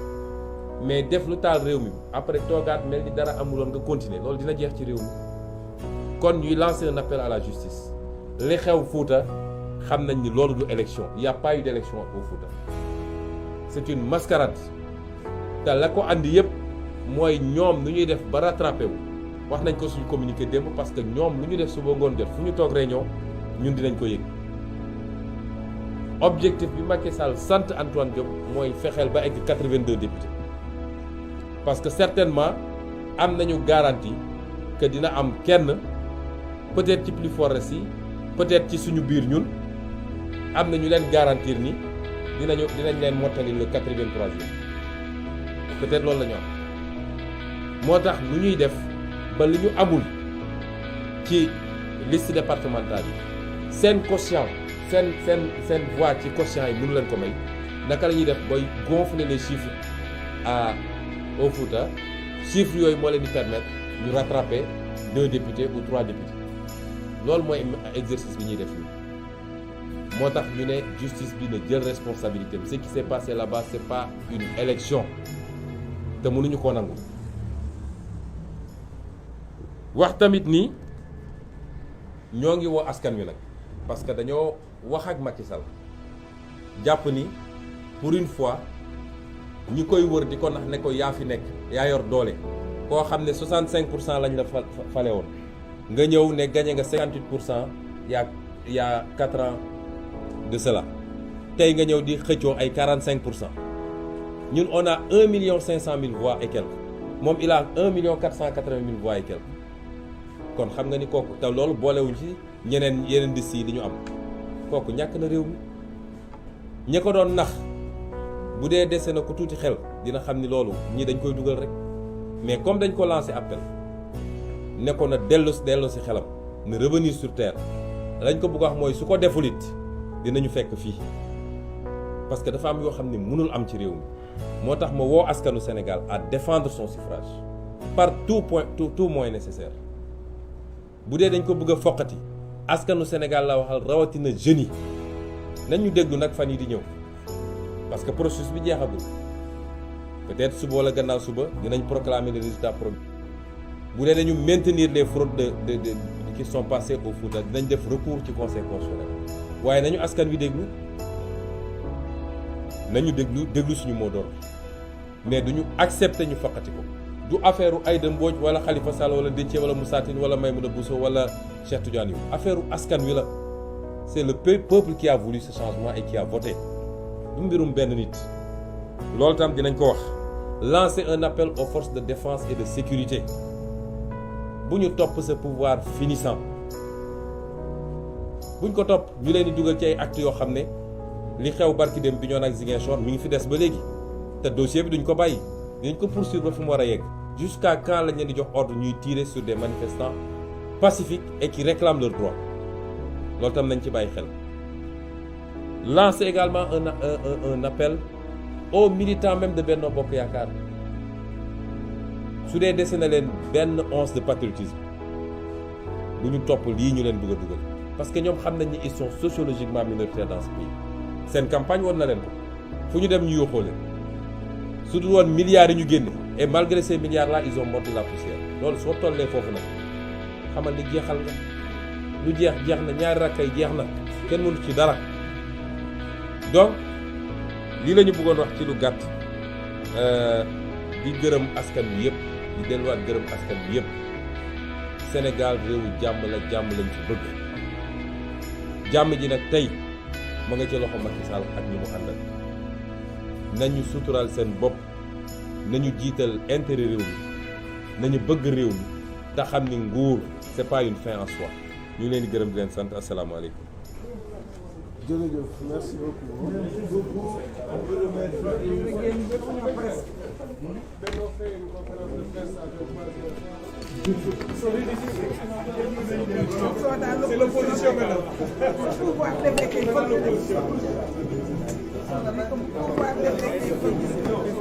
mais def lu taal réew mi après toogaat mel ni dara amuloon nga continuer loolu dina jeex ci réew mi kon ñuy lancer un appel à la justice li xew Fouta xam nañ ni loolu du élection il y a pas eu d'élection au Fouta c'est une mascarade te la ko andi yëpp mooy ñoom nu ñuy def ba rattrapé wu wax nañ ko suñu communiqué démb parce que ñoom lu ñu def suba ngoon jot fu ñu toog réunion ñun dinañ ko yëg objectif bi Macky Sall sant Antoine Diome mooy fexeel ba egg 82 députés parce que certainement am nañu garantie que dina am kenn peut-être ci plus fort yi peut-être ci suñu biir ñun am na ñu leen garantir ni dinañ leen mottali le 83e peut-être loolu la ñu am moo tax lu ñuy def ba li ñu amul ci liste départementale yi seen quotient seen voix ci quotient yi mënu leen ko may naka la ñuy def bay gonfler les chiffres au Fouta chiffres yooyu moo leen di permettre ñu rattraper 2 députés ou 3 députés loolu mooy exercice bi ñuy def nii moo tax ñu ne justice bi na jël responsabilité ce qui s'est passé là-bas c'est pas une élection te mënuñu koo nangu wax tamit ni ñoo ngi woo askan wi nag parce que dañoo wax ak Macky Sall jàpp ni pour une fois ñi koy wër di ko nax ne ko yaa fi nekk yaa yor doole koo xam ne 65% lañ la fale woon nga ñëw ne gagné nga 58% il y a 4 ans de cela tey nga ñëw di xëccoo ay 45% ñun on a 1,5 million voix et quelques moom il a 1,480,000 voix et quelques kon xam nga ni kooku te loolu boolewuñ ci yeneen di si li ñu am kooku ñàkk na réew mi ñi ko doon nax bu dee dese na ko tuuti xel dina xam ni loolu ñii dañ koy dugal rek mais comme dañ ko lancé appel ne ko na dellu si xelam na revenir sur terre lañ ko bëgg a wax mooy su ko deful it dinañu fekk fii parce que dafa am yoo xam ne mënul am ci réew mi moo tax ma woo askanu Sénégal à défendre son suffrage par tout moyen nécessaire bu dee dañ ko bëgg a foqati askanu Sénégal la waxal rawatina jeunes yi nañu déglu nag fan yi di ñëw parce que processus bi jeexagul peut-être suba wala gannaaw suba dinañ proclamer les résultats promis bu dee dañu maintenir les fraudes de qui sont passées au Fouta dinañ def recours ci conseil constitutionnel waaye nañu askan wi déglu déglu suñu mot d'ordre mais duñu accepter ñu foqati ko du affaire u Aïda Mbodj wala Khalifa Sall wala Déthié wala Moussa Tine wala Maïmouna Bousso wala Cheikh Tidiane Youm affaire u askan wi la c'est le peuple qui a voulu ce changement et qui a voté du mbirum benn nit loolu tam dinañ ko wax lancer un appel aux forces de défense et de sécurité bu ñu topp ce pouvoir finissant buñ ko topp ñu leen di dugal ci ay actes yoo xam ne li xew barki dem Bignona ak Ziguinchor mi ngi fi des ba léegi te dossier bi duñ ko bàyyi dinañ ko poursuivre ba fi mu war a yegg jusqu'à quand lañ leen di jox ordre ñuy tirer sur des manifestants pacifiques et qui réclament leurs droits loolu tam nañ ci bàyyi xel. Lancer également un appel aux militants même de Benno Bokk Yaakaar su dee dese na leen benn once de patriotisme bu ñu topp lii ñu leen bëgg a dugal parce que ñoom xam nañ ni ils sont sociologiquement minoritaires dans ce pays seen campagne woon na leen ko fu ñu dem ñu yóoxoo leen su dul woon milliards yi ñu génne et malgré ces milliards là ils ont mordu la poussière loolu soo tollee foofu nag xamal ni jeexal nga lu jeex na ñaari rakkay jeex na kenn mënu ci dara. donc lii la ñu bëggoon wax ci lu gàtt di gërëm askan wi yëpp di delluwaat gërëm askan wi yëpp Sénégal réewu jàmm la jàmm lañ ci bëgg jàmm ji nag tey ma nga ci loxo Macky Sall ak ñi mu àndal nañu suturaal seen bopp nañu jiital intérêt réew mi nañu bëgg réew mi te xam ni nguur c'est pas une fin en soi ñu ngi leen di gërëm di leen sant asalaamaaleykum. jërëjëf merci beaucoup. C'est l'opposition maintenant. Pouvoir délégué, il faut l'opposition. Pouvoir délégué, il faut l'opposition.